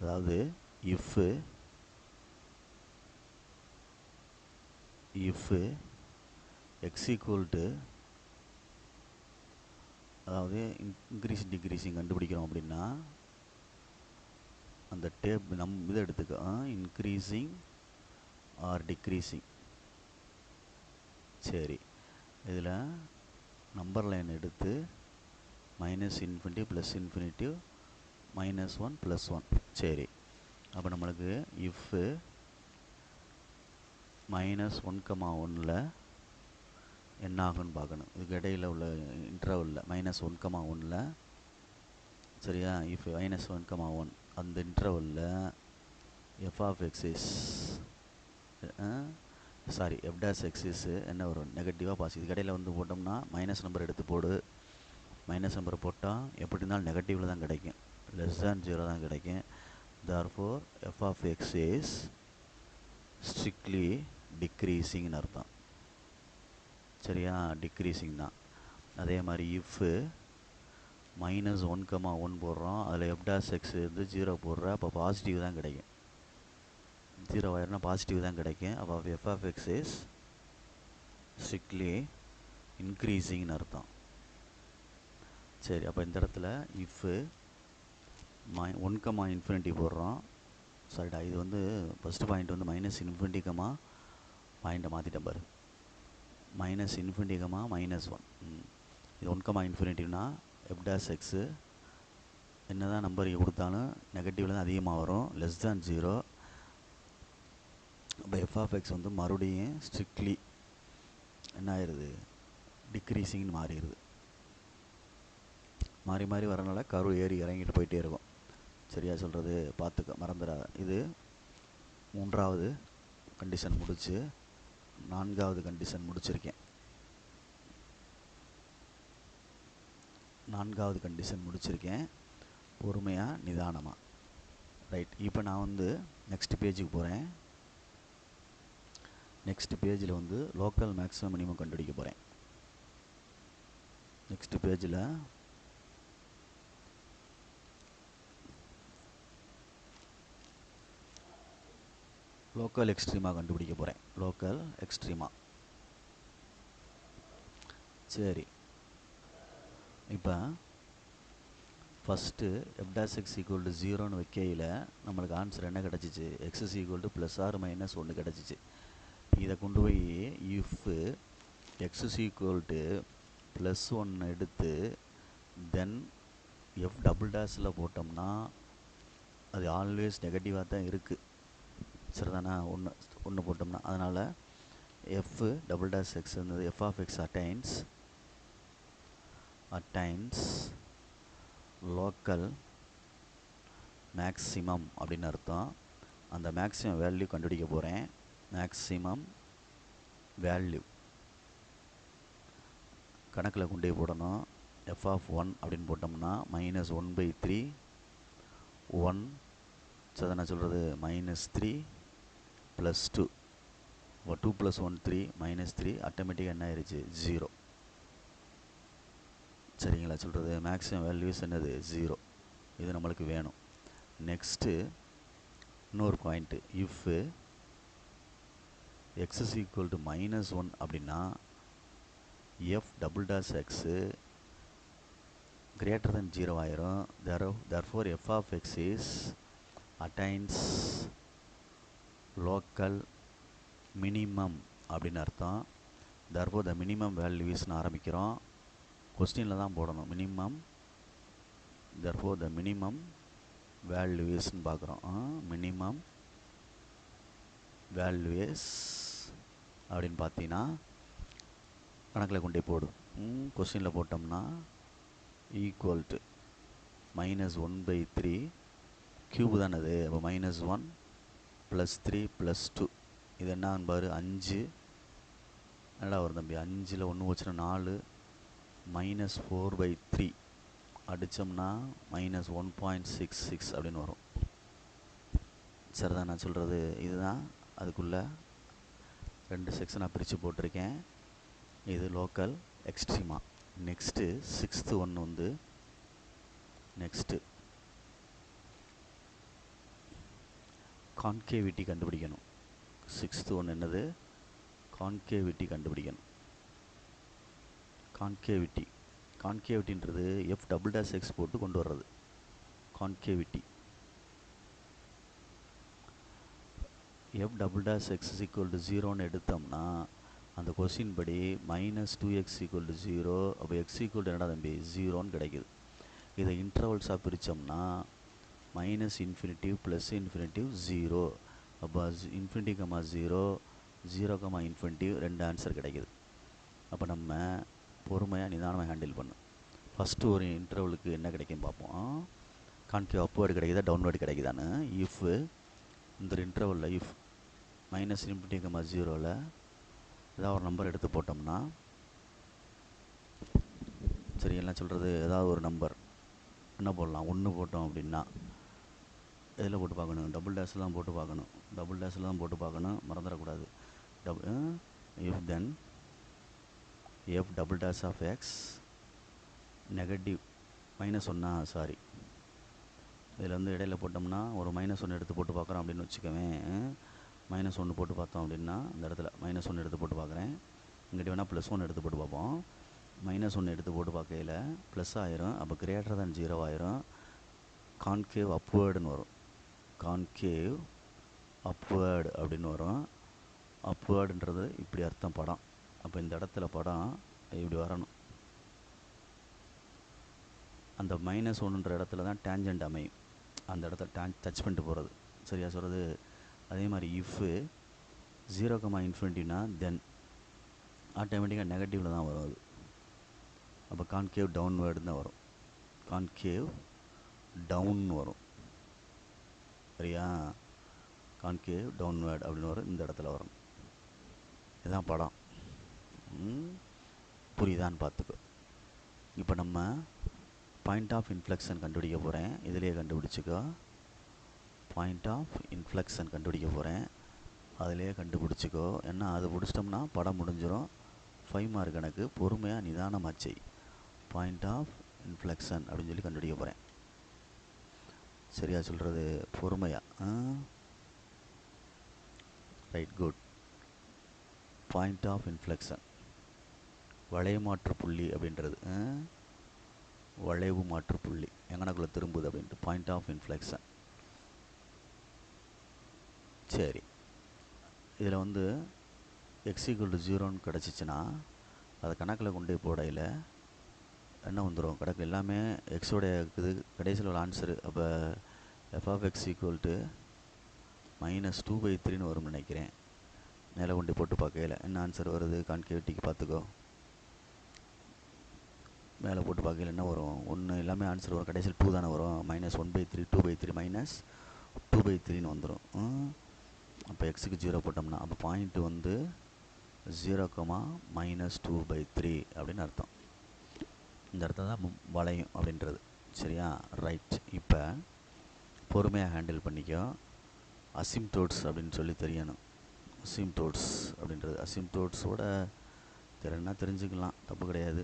A: அதாவது இஃப் எக்ஸ் ஈக்குவல் டு, அதாவது இன்க்ரீஸ் டிக்ரீஸிங் கண்டுபிடிக்கிறோம் அப்படின்னா அந்த இதை எடுத்துக்க, இன்க்ரீஸிங் ஆர் டிக்ரீஸிங். சரி, இதில் நம்பர் லைன் எடுத்து -∞, +∞, -1, +1. சரி, அப்போ நம்மளுக்கு இஃப் -1,1ல் என்ன ஆகுன்னு பார்க்கணும். இதுக்கு இடையில் உள்ள இன்டர்வலில் -1,1ல், சரியா, இஃப் -1,1 அந்த இன்டர்வலில் f of x is, sorry f dash x is என்ன வரும்? நெகட்டிவாக பாசிட்டிவ். இதுக்கு இடையில் வந்து போட்டோம்னா மைனஸ் நம்பர் எடுத்து போடு. மைனஸ் நம்பர் போட்டால் எப்படி இருந்தாலும் நெகட்டிவில் தான் கிடைக்கும், <0 தான் கிடைக்கும். therefore f of x is strictly decreasingனு அர்த்தம். சரியா, டிக்ரீஸிங் தான். அதே மாதிரி இஃப் -1,1 போடுறோம், அதில் f dash x வந்து 0 போடுற, அப்போ பாசிட்டிவ் தான் கிடைக்கும். 0 ஆயிருந்தா பாசிட்டிவ் தான் கிடைக்கும். அப்போ f of x is strictly increasingனு அர்த்தம். சரி, அப்போ இந்த இடத்துல இஃப் 1,∞ போடுறோம். சரிடா, இது வந்து ஃபஸ்ட்டு பாயிண்ட் வந்து -∞, பாயிண்ட்டை மாற்றிட்டேன் பாரு, -∞, -1. இது 1,∞ f dash x என்ன தான் நம்பர் கொடுத்தாலும் நெகட்டிவில் தான் அதிகமாக வரும், <0. அப்போ f of x வந்து மறுபடியும் ஸ்ட்ரிக்ட்லி என்ன ஆயிடுது? டிக்ரீஸிங்னு மாறிடுது. மாறி மாறி வரனால கரு ஏறி இறங்கிட்டு போயிட்டே இருக்கும். சரியா சொல்கிறது? பார்த்துக்க, மறந்துடாத. இது மூன்றாவது கண்டிஷன் முடிச்சு நான்காவது கண்டிஷன் முடிச்சிருக்கேன். பொறுமையாக நிதானமாக. ரைட், இப்போ நான் வந்து நெக்ஸ்ட் பேஜுக்கு போகிறேன். நெக்ஸ்ட் பேஜில் வந்து லோக்கல் மேக்ஸிமம் மினிமம் கண்டுபிடிக்க போகிறேன். நெக்ஸ்ட் பேஜில் லோக்கல் எக்ஸ்ட்ரீமா கண்டுபிடிக்க போகிறேன். லோக்கல் எக்ஸ்ட்ரீமா சரி, இப்போ first f dash x equal to 0ன்னு வைக்கையில் நம்மளுக்கு ஆன்சர் என்ன கிடச்சிச்சு? X is equal to plus or minus 1 கிடச்சிச்சு. இதை கொண்டு போய் if x is equal to plus 1 எடுத்து தென் எஃப் டபுள் டேஷில் போட்டோம்னா அது ஆல்வேஸ் நெகட்டிவாக தான் இருக்குது. சரிதானா? ஒன்று போட்டோம்னா அதனால் எஃப் டபுள் டேஷ் எக்ஸ் இருந்தது f of x attains local maximum அப்படின்னு அர்த்தம். அந்த மேக்ஸிமம் வேல்யூ கண்டுபிடிக்க போகிறேன். மேக்ஸிமம் வேல்யூ கணக்கில் கொண்டு போய் போடணும். எஃப் ஆஃப் 1 அப்படின்னு போட்டோம்னா -1/3 1 சரி நான் சொல்கிறது -3 + 2 இப்போ 2 + 1 3 -3 ஆட்டோமேட்டிக்காக என்ன ஆயிடுச்சு? 0. சரிங்களா? சொல்கிறது மேக்ஸிமம் வேல்யூஸ் என்னது? 0. இது நம்மளுக்கு வேணும். நெக்ஸ்ட்டு இன்னொரு point, if x is equal to -1 அப்படின்னா F double dash x greater than 0 ஆயிரும். therefore f of x is attains local minimum அப்படின்னு அர்த்தம். therefore the minimum value isன்னு ஆரம்பிக்கிறோம். கொஸ்டினில் தான் போடணும் minimum. therefore the minimum value isன்னு பார்க்குறோம். மினிமம் வேல்யூஸ் அப்படின்னு பார்த்தீங்கன்னா கணக்கில் கொண்டே போடும். கொஸ்டினில் போட்டோம்னா ஈக்குவல் டு -1/3 கியூப் தானே அது. அப்போ -1 + 3 + 2 இது என்னன்னு பாரு 5. என்னடா வரும் தம்பி? 5ல் 1 வச்சுன்னா 4 -4/3 அடித்தோம்னா -1.66 அப்படின்னு வரும். சரிதான் நான் சொல்கிறது. இதுதான் அதுக்குள்ளே 2 செக்ஷனாக பிரித்து போட்டிருக்கேன். இது லோக்கல் எக்ஸ்ட்ரீமா. நெக்ஸ்ட்டு 6th ஒன்று வந்து கான்கேவிட்டி கண்டுபிடிக்கணும். 6th ஒன்று என்னது? கான்கேவிட்டி கண்டுபிடிக்கணும். கான்கேவிட்டின்றது எஃப் டபுள் டேஷ் எக்ஸ் போட்டு கொண்டு வர்றது concavity. F double dash x is equal to 0ன்னு எடுத்தோம்னா அந்த கொஸ்டின் படி -2x = 0. அப்போ x = என்னடா தம்பி? 0ன்னு கிடைக்குது. இதை இன்டர்வல்ஸாக பிரித்தோம்னா -∞ +∞ 0. அப்போ ∞, 0 0, ரெண்டு ஆன்சர் கிடைக்குது. அப்போ நம்ம பொறுமையாக நிதானமாக ஹேண்டில் பண்ணணும். ஃபஸ்ட்டு ஒரு இன்டர்வலுக்கு என்ன கிடைக்கும் பார்ப்போம். கான்கேவ் அப்வேர்டு கிடைக்குதா டவுன்வேர்டு கிடைக்குதான்னு. இஃப் இந்த இன்டர்வலில் இஃப் -∞, 0ல் ஏதாவது ஒரு நம்பர் எடுத்து போட்டோம்னா சரி எல்லாம் சொல்கிறது ஏதாவது ஒரு நம்பர் என்ன போடலாம்? 1 போட்டோம் அப்படின்னா எதில் போட்டு பார்க்கணும்? டபுள் டேஷில் தான் போட்டு பார்க்கணும். மறந்துடக்கூடாது. If then f double dash of x negative -1 sorry இதில் வந்து இடையில போட்டோம்னா ஒரு -1 எடுத்து போட்டு பார்க்குறோம் அப்படின்னு வச்சுக்கவேன். -1 போட்டு பார்த்தோம் அப்படின்னா இந்த இடத்துல -1 எடுத்து போட்டு பார்க்குறேன். இங்கிட்ட வேணால் +1 எடுத்து போட்டு பார்ப்போம். -1 எடுத்து போட்டு பார்க்கையில் ப்ளஸ் ஆயிரும். அப்போ greater than 0 ஆயிரும். கான்கேவ் அப்வேர்டுன்னு வரும். கான்கேவ் அப்வேர்டு அப்படின்னு வரும். அப்வேர்டுன்றது இப்படி அர்த்தம் படம். அப்போ இந்த இடத்துல படம் இப்படி வரணும். அந்த -1ன்ற இடத்துல தான் டேஞ்சண்ட் அமையும். அந்த இடத்துல டச் பண்ணிட்டு போகிறது. சரியா சொல்கிறது? அதே மாதிரி இஃப்பு 0, தென் ஆட்டோமேட்டிக்காக நெகட்டிவில் தான் வரும் அது. அப்போ கான்கேவ் டவுன்வேர்டு தான் வரும். கான்கேவ் டவுன் வரும். சரியா? கான்கேவ் டவுன்வேர்டு அப்படின்னு வரும். இந்த இடத்துல வரும். இதுதான் படம். புரியுதான்னு பார்த்துக்கோ. இப்போ நம்ம பாயிண்ட் ஆஃப் இன்ஃப்ளெக்ஷன் கண்டுபிடிக்க போகிறேன். இதிலேயே கண்டுபிடிச்சிக்கோ. பாயிண்ட் ஆஃப் இன்ஃப்ளெக்ஷன் கண்டுபிடிக்க போகிறேன். அதிலே கண்டுபிடிச்சிக்கோ. ஏன்னா அது பிடிச்சிட்டோம்னா படம் முடிஞ்சிடும். 5 மார்க் கணக்கு. பொறுமையாக நிதானமாச்சு. பாயிண்ட் ஆஃப் இன்ஃப்ளெக்ஷன் அப்படின்னு சொல்லி கண்டுபிடிக்க போகிறேன். சரியா சொல்கிறது? பொறுமையாக. Right, good. Point of inflection வளைவு மாற்று புள்ளி அப்படின்றது வளைவு மாற்று புள்ளி எங்கனக்குள்ளே திரும்புது அப்படின்ட்டு பாயிண்ட் ஆஃப் இன்ஃப்ளெக்ஷன். சரி, இதில் வந்து எக்ஸ் ஈக்குவல் டு 0ன்னு கிடச்சிச்சின்னா அதை கணக்கில் கொண்டு போடையில் என்ன வந்துடும், கணக்கு எல்லாமே எக்ஸோடைய இருக்குது, கடைசியில் உள்ள ஆன்சரு. அப்போ f of x equal to -2/3ன்னு வரும்னு நினைக்கிறேன். மேலே கொண்டு போட்டு பார்க்கையில் என்ன ஆன்சர் வருது கான்கேவிட்டிக்கு பார்த்துக்கோ. மேலே போட்டு பார்க்கையில் என்ன வரும், ஒன்று எல்லாமே ஆன்சர் வரும், கடைசியில் 2 தானே வரும். -1/3 2/3 -2/3ன்னு வந்துடும். அப்போ எக்ஸுக்கு 0 போட்டோம்னா அப்போ பாயிண்ட்டு வந்து 0, -2/3 அப்படின்னு அர்த்தம். இந்த இடத்துல தான் வளையும் அப்படின்றது. சரியா, ரைட். இப்போ பொறுமையாக ஹேண்டில் பண்ணிக்கோ. அசிம்டோட்ஸ் அப்படின்னு சொல்லி தெரியணும். அசிம்டோட்ஸ் அப்படின்றது அசிம்டோட்ஸோட தெரியலனா தெரிஞ்சுக்கலாம், தப்பு கிடையாது.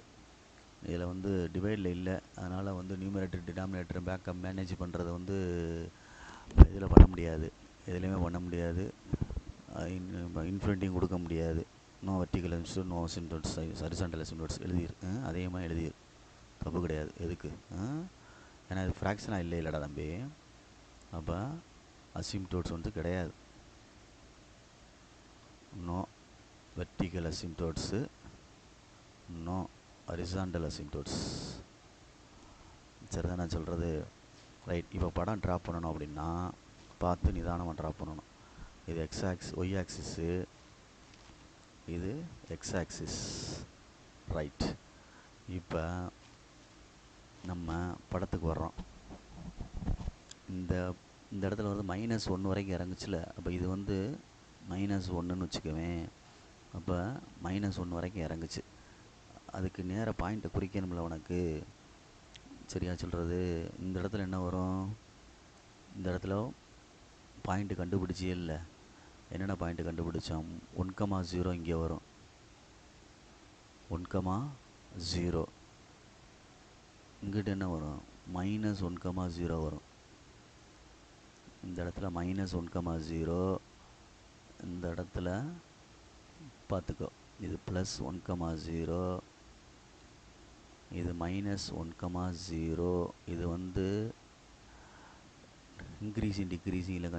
A: இதில் வந்து டிவைடில் இல்லை, அதனால் வந்து நியூமரேட்டர் டினாமினேட்டர் பேக்கப் மேனேஜ் பண்ணுறதை வந்து இதில் பண்ண முடியாது, எதுலேயுமே பண்ண முடியாது. இன்ஃபினிட்டியும் கொடுக்க முடியாது. No vertical asymptotes, no asymptotes, horizontal asymptotes எழுதிரு. அதேமாக எழுதிரு, தப்பு கிடையாது. எதுக்கு, ஏன்னா இது ஃப்ராக்ஷனாக இல்லைடா தம்பி. அப்போ அசிம்டோட்ஸ் வந்து கிடையாது. No vertical asymptotes, no horizontal asymptotes. சரிதான் நான் சொல்கிறது. ரைட். இப்போ படம் ட்ராப் பண்ணணும் அப்படின்னா பார்த்து நிதானமாக ட்ராப் பண்ணணும். இது எக்ஸ் ஆக்சிஸ், ஒய் ஆக்சிஸு, இது எக்ஸ் ஆக்சிஸ். ரைட். இப்போ நம்ம படத்துக்கு வர்றோம். இந்த இந்த இடத்துல வந்து -1 வரைக்கும் இறங்குச்சுல, அப்போ இது வந்து -1ன்னு வச்சுக்குவேன். அப்போ -1 வரைக்கும் இறங்குச்சு. அதுக்கு நேராக பாயிண்ட்டை குறிக்கணும்ல உனக்கு. சரியா சொல்கிறது. இந்த இடத்துல என்ன வரும், இந்த இடத்துல பாயிண்ட்டு கண்டுபிடிச்சியே இல்லை. என்னென்ன பாயிண்ட்டு கண்டுபிடிச்சோம், 1,0 இங்கே வரும், 1,0. இங்கிட்ட என்ன வரும், -1,0 வரும். இந்த இடத்துல -1,0, இந்த இடத்துல பார்த்துக்கோ, இது +1,0, இது -1,0. இது வந்து இன்க்ரீஸிங் டிக்ரீஸிங்கில்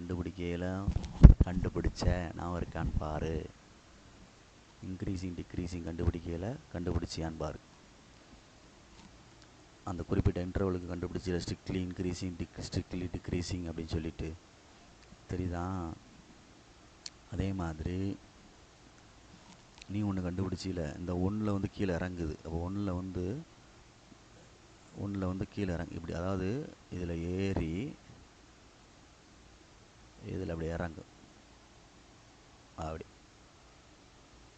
A: கண்டுபிடிச்ச நான் இருக்கான்னு பாரு. இன்க்ரீஸிங் டிக்ரீஸிங் கண்டுபிடிச்சியான்னு பாரு. அந்த குறிப்பிட்ட இன்டர்வலுக்கு கண்டுபிடிச்சி ஸ்ட்ரிக்ட்லி இன்க்ரீஸிங் ஸ்ட்ரிக்ட்லி டிக்ரீஸிங் அப்படின்னு சொல்லிட்டு தெரியுதா. அதே மாதிரி நீ ஒன்று கண்டுபிடிச்சில, இந்த 1ல் வந்து கீழே இறங்குது. அப்போ 1ல் வந்து கீழே இறங்கு இப்படி, அதாவது இதில் ஏறி இதில் அப்படி இறங்கும். அப்படி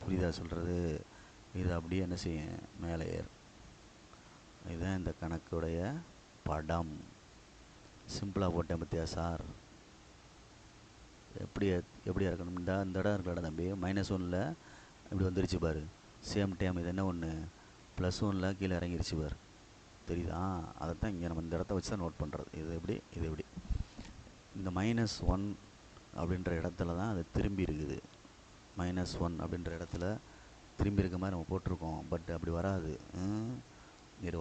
A: புரியுதா சொல்கிறது. இது அப்படியே என்ன செய்யும், மேலே ஏறும். இதுதான் இந்த கணக்குடைய படம். சிம்பிளாக போட்டேன் பார்த்தியா சார். எப்படி இருக்கணும், இந்த இடம் இருக்கலடா தம்பி. -1ல் இப்படி வந்துருச்சு பாரு. சேம் டைம் இது என்ன ஒன்று, +1ல் கீழே இறங்கிருச்சு பாரு. தெரியுதா. அதை தான் இங்கே நம்ம இந்த இடத்த வச்சு தான் நோட் பண்ணுறது. இது எப்படி இந்த -1 அப்படின்ற இடத்துல தான் அது திரும்பி இருக்குது. -1 அப்படின்ற இடத்துல திரும்பி இருக்க மாதிரி நம்ம போட்டிருக்கோம். பட் அப்படி வராது.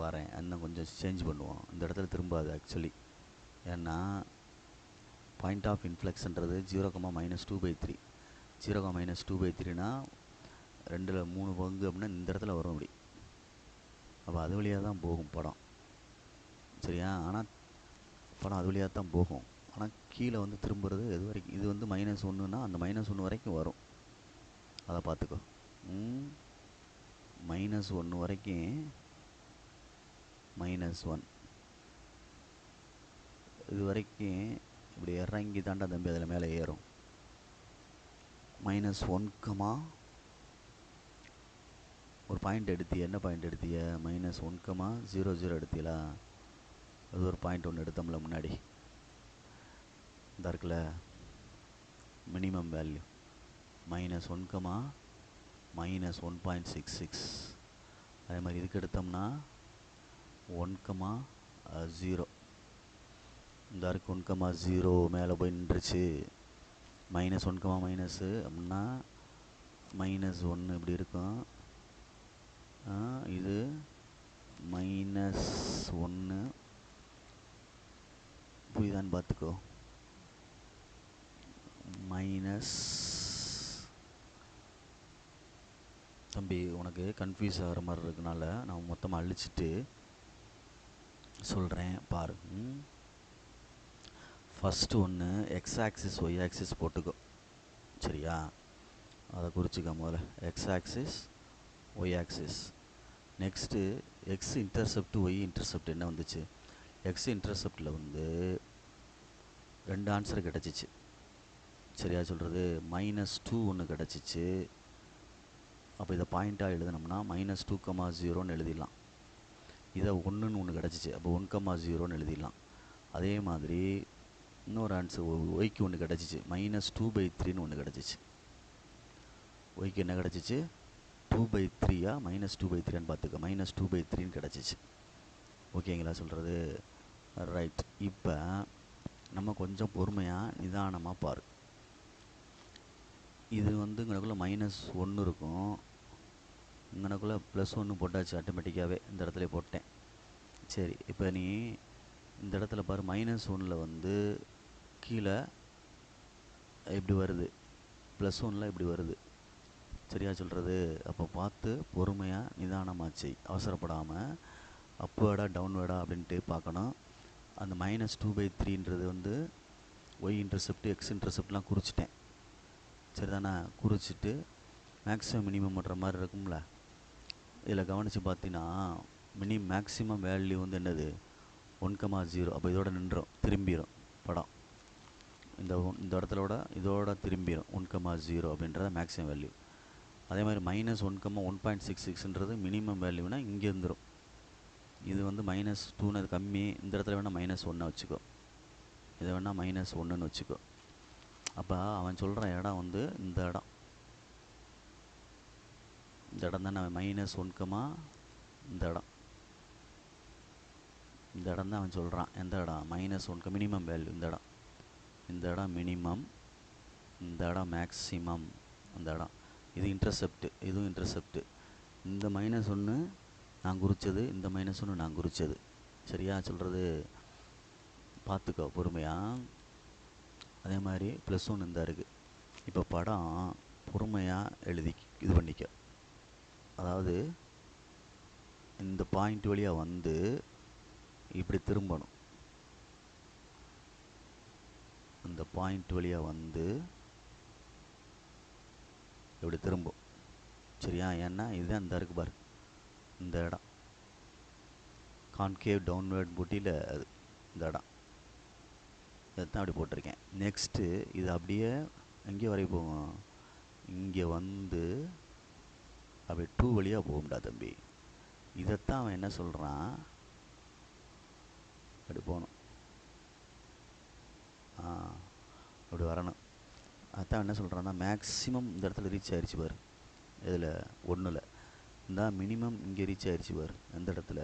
A: வரேன், இன்னும் கொஞ்சம் சேஞ்ச் பண்ணுவோம். இந்த இடத்துல திரும்பாது ஆக்சுவலி. ஏன்னா பாயிண்ட் ஆஃப் இன்ஃப்ளெக்ஷன்றது 0, -2/3. 0, -2/3னா 2ல் 3 பங்கு அப்படின்னா இந்த இடத்துல வரும் அப்படி. அப்போ அது வழியாக தான் போகும் படம். சரியா. ஆனால் படம் அது வழியாக தான் போகும். ஆனால் கீழே வந்து திரும்புறது எது வரைக்கும், இது வந்து -1னா அந்த -1 வரைக்கும் வரும். அதை பார்த்துக்கோ. -1 வரைக்கும், -1 இது வரைக்கும் இப்படி இறங்கி தாண்டா தம்பி அதில் மேலே ஏறும். -1, ஒரு பாயிண்ட் எடுத்திய, என்ன பாயிண்ட் எடுத்திய, -1,00 எடுத்தீங்களா. அது ஒரு பாயிண்ட் ஒன்று எடுத்தோம்ல முன்னாடி, இந்த இருக்குல்ல மினிமம் வேல்யூ -1, -1.66. அதே மாதிரி இதுக்கு எடுத்தோம்னா 1,0. இந்த இருக்கு 1,0 மேலே போய் நின்றுச்சு. -1, அப்படின்னா -1 இப்படி இருக்கும். இது -1 புரியுதான்னு பார்த்துக்கோ. மைனஸ் தம்பி உனக்கு கன்ஃபியூஸ் ஆகிற மாதிரி இருக்கனால நான் மொத்தமாக அழிச்சிட்டு சொல்கிறேன் பாரு. ஃபஸ்ட்டு ஒன்று எக்ஸ் ஆக்சிஸ் ஒய் ஆக்சிஸ் போட்டுக்கோ, சரியா? அதை குறிச்சிக்க முதல்ல. X axis y axis. Next x intercept y intercept என்ன வந்துச்சு? எக்ஸ் இன்டர்செப்டில் வந்து 2 ஆன்சர் கிடச்சிச்சு, சரியா சொல்கிறது? -2 ஒன்று கிடச்சிச்சு. அப்போ இதை பாயிண்ட்டாக எழுதினோம்னா -2,0ன்னு எழுதிடலாம். இதை 1ன்னு ஒன்று கிடச்சிச்சு, அப்போ 1,0ன்னு எழுதிடலாம். அதே மாதிரி இன்னொரு ஆன்சர் ஒய்க்கு ஒன்று கிடச்சிச்சு, -2/3ன்னு ஒன்று கிடச்சிச்சு. ஒய்க்கு என்ன கிடச்சிச்சு? 2/3 -2/3ன்னு பார்த்துக்க. -2/3ன்னு கிடச்சிச்சு. ஓகேங்களா சொல்கிறது? ரைட். இப்போ நம்ம கொஞ்சம் பொறுமையாக நிதானமாக பாரு. இது வந்து இங்கனக்குள்ளே -1 இருக்கும், இங்கனக்குள்ளே +1 போட்டாச்சு ஆட்டோமேட்டிக்காகவே. இந்த இடத்துல போட்டேன். சரி, இப்போ நீ இந்த இடத்துல பாரு, -1ல் வந்து கீழே இப்படி வருது, +1ல் இப்படி வருது, சரியா சொல்கிறது? அப்போ பார்த்து பொறுமையாக நிதானமாச்சு, அவசரப்படாமல் அப்வேர்டா டவுன்வேர்டா அப்படின்ட்டு பார்க்கணும். அந்த -2/3ன்றது வந்து ஒய் இன்டர்செப்ட் எக்ஸ் இன்டர்செப்ட்லாம் குறிச்சிட்டேன், சரிதானே? குறிச்சிட்டு மேக்ஸிமம் மினிமம் பண்ணுற மாதிரி இருக்கும்ல. இதில் கவனித்து பார்த்தீங்கன்னா மேக்ஸிமம் வேல்யூ வந்து என்னது? 1,0. அப்போ இதோட நின்றோம், திரும்பிடும் படம். இந்த இடத்துல இதோட திரும்பிடும் 1,0 அப்படின்றத மேக்ஸிமம் வேல்யூ. அதே மாதிரி -1,1.66ன்றது மினிமம் வேல்யூனா இங்கே இருந்துடும். இது வந்து -2ன்னு அது கம்மி. இந்த இடத்துல வேணால் -1 வச்சுக்கோ, இதை வேணால் -1ன்னு வச்சுக்கோ. அப்போ அவன் சொல்கிற இடம் வந்து இந்த இடம் தானே -1, இந்த இடம் தான் அவன் சொல்கிறான். எந்த இடம்? -1 மினிமம் வேல்யூ இந்த இடம் மினிமம், இந்த இடம் மேக்ஸிமம், அந்த இடம். இது இன்டர்செப்ட், இதுவும் இன்டர்செப்ட். இந்த -1 நான் குறித்தது, இந்த -1 நான் குறித்தது, சரியா சொல்கிறது? பார்த்துக்கோ பொறுமையாக. அதே மாதிரி +1 இந்த இருக்குது. இப்போ படம் பொறுமையாக எழுதி இது பண்ணிக்க. அதாவது இந்த பாயிண்ட் வழியாக வந்து இப்படி திரும்பணும், இந்த பாயிண்ட் வழியாக வந்து இப்படி திரும்பும், சரியா? ஏன்னா இதுதான் இந்த இருக்குது பாரு, இந்த இடம் கான்கேவ் டவுன்வேர்ட் பூட்டியில் அது இந்த இடம், இதைத்தான் அப்படி போட்டிருக்கேன். நெக்ஸ்ட்டு இது அப்படியே எங்கே வரை போகும்? இங்கே வந்து அப்படி 2 வழியாக போகும்டா தம்பி. இதைத்தான் அவன் என்ன சொல்கிறான், அப்படி போகணும், அப்படி வரணும். அதான் என்ன சொல்கிறான்னா மேக்ஸிமம் இந்த இடத்துல ரீச் ஆயிடுச்சு பாரு, இதில் 1ல். இந்த மினிமம் இங்கே ரீச் ஆயிடுச்சு பாரு, எந்த இடத்துல?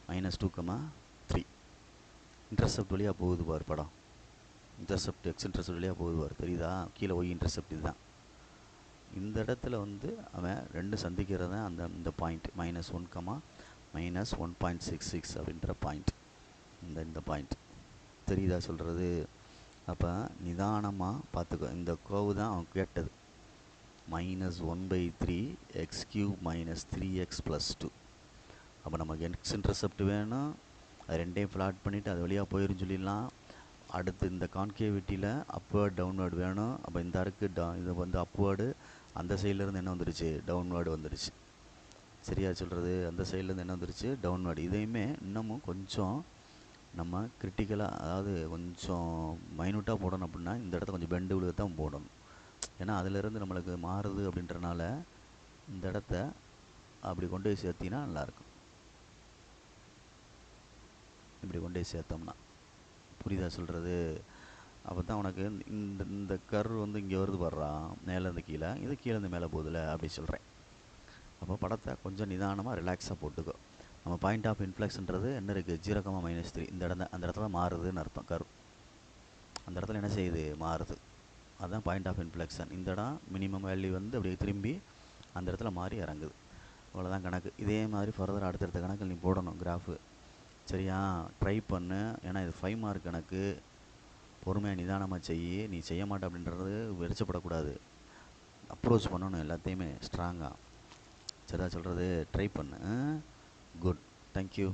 A: -2,3 இன்டர்செப்ட் வழியாக போகுது பாரு படம். இன்டர்செப்ட் எக்ஸ் இன்டர்செப்ட் வழியாக போகுது பாரு, தெரியுதா? கீழே ஒய் இன்டர்செப்ட் இதுதான். இந்த இடத்துல வந்து அவன் 2 சந்திக்கிறது அந்த இந்த பாயிண்ட் -1, -1.66 அப்படின்ற பாயிண்ட், இந்த பாயிண்ட், தெரியுதா சொல்கிறது? அப்போ நிதானமாக பார்த்துக்கோ. இந்த கோவு தான் அவன் கேட்டது, -1/3 x³ - 3x + 2. அப்போ நமக்கு எக்ஸ் இன்டர்செப்ட் வேணும், அது ரெண்டையும் ஃப்ளாட் பண்ணிவிட்டு அது வழியாக போயிடும் சொல்லிடலாம். அடுத்து இந்த கான்கேவிட்டியில் அப்வேர்டு டவுன்வேர்டு வேணும். அப்போ இந்த இருக்குது இது வந்து அப்வேர்டு, அந்த சைட்லேருந்து என்ன வந்துருச்சு? டவுன்வேர்டு வந்துருச்சு, சரியா சொல்கிறது? அந்த சைட்லேருந்து என்ன வந்துருச்சு? டவுன்வேர்டு. இதையுமே இன்னமும் கொஞ்சம் நம்ம கிரிட்டிக்கலாக, அதாவது கொஞ்சம் மைனூட்டாக போடணும். அப்படின்னா இந்த இடத்த கொஞ்சம் பெண்டு விழுக தான் போடணும். ஏன்னா அதிலேருந்து நம்மளுக்கு மாறுது அப்படின்றனால இந்த இடத்த அப்படி கொண்டு போய் சேர்த்தினா நல்லாயிருக்கும். இப்படி கொண்டு போய் சேர்த்தோம்னா, புரியுதா சொல்கிறது? அப்போ தான் உனக்கு இந்த கர்வ் வந்து இங்கே வருது வர்றா, மேலேருந்து கீழே, இது கீழேருந்து மேலே போகுதுல, அப்படி சொல்கிறேன். அப்போ படத்தை கொஞ்சம் நிதானமாக ரிலாக்ஸாக போட்டுக்கோ. நம்ம பாயிண்ட் ஆஃப் இன்ஃப்ளெக்ஷன்றது என்ன இருக்குது? 0,-3 இந்த இடம் தான். அந்த இடத்துல மாறுதுன்னு அர்த்தம். கர்வ் அந்த இடத்துல என்ன செய்யுது? மாறுது. அதுதான் பாயிண்ட் ஆஃப் இன்ஃப்ளெக்ஷன். இந்த இடம் மினிமம் வேல்யூ வந்து அப்படியே திரும்பி அந்த இடத்துல மாறி இறங்குது. அவ்வளோதான் கணக்கு. இதே மாதிரி ஃபர்தர் அடுத்தடுத்த கணக்கில் நீ போடணும் கிராஃபு. சரியா? ட்ரை பண்ணு. ஏன்னா இது 5 மார்க் கணக்கு. பொறுமையாக நிதானமாக செய்யி. நீ செய்ய மாட்டே அப்படின்றது வெறிச்சப்படக்கூடாது. அப்ரோச் பண்ணணும் எல்லாத்தையுமே ஸ்ட்ராங்காக. சரியா சொல்கிறது? ட்ரை பண்ணு. குட். தேங்க்யூ.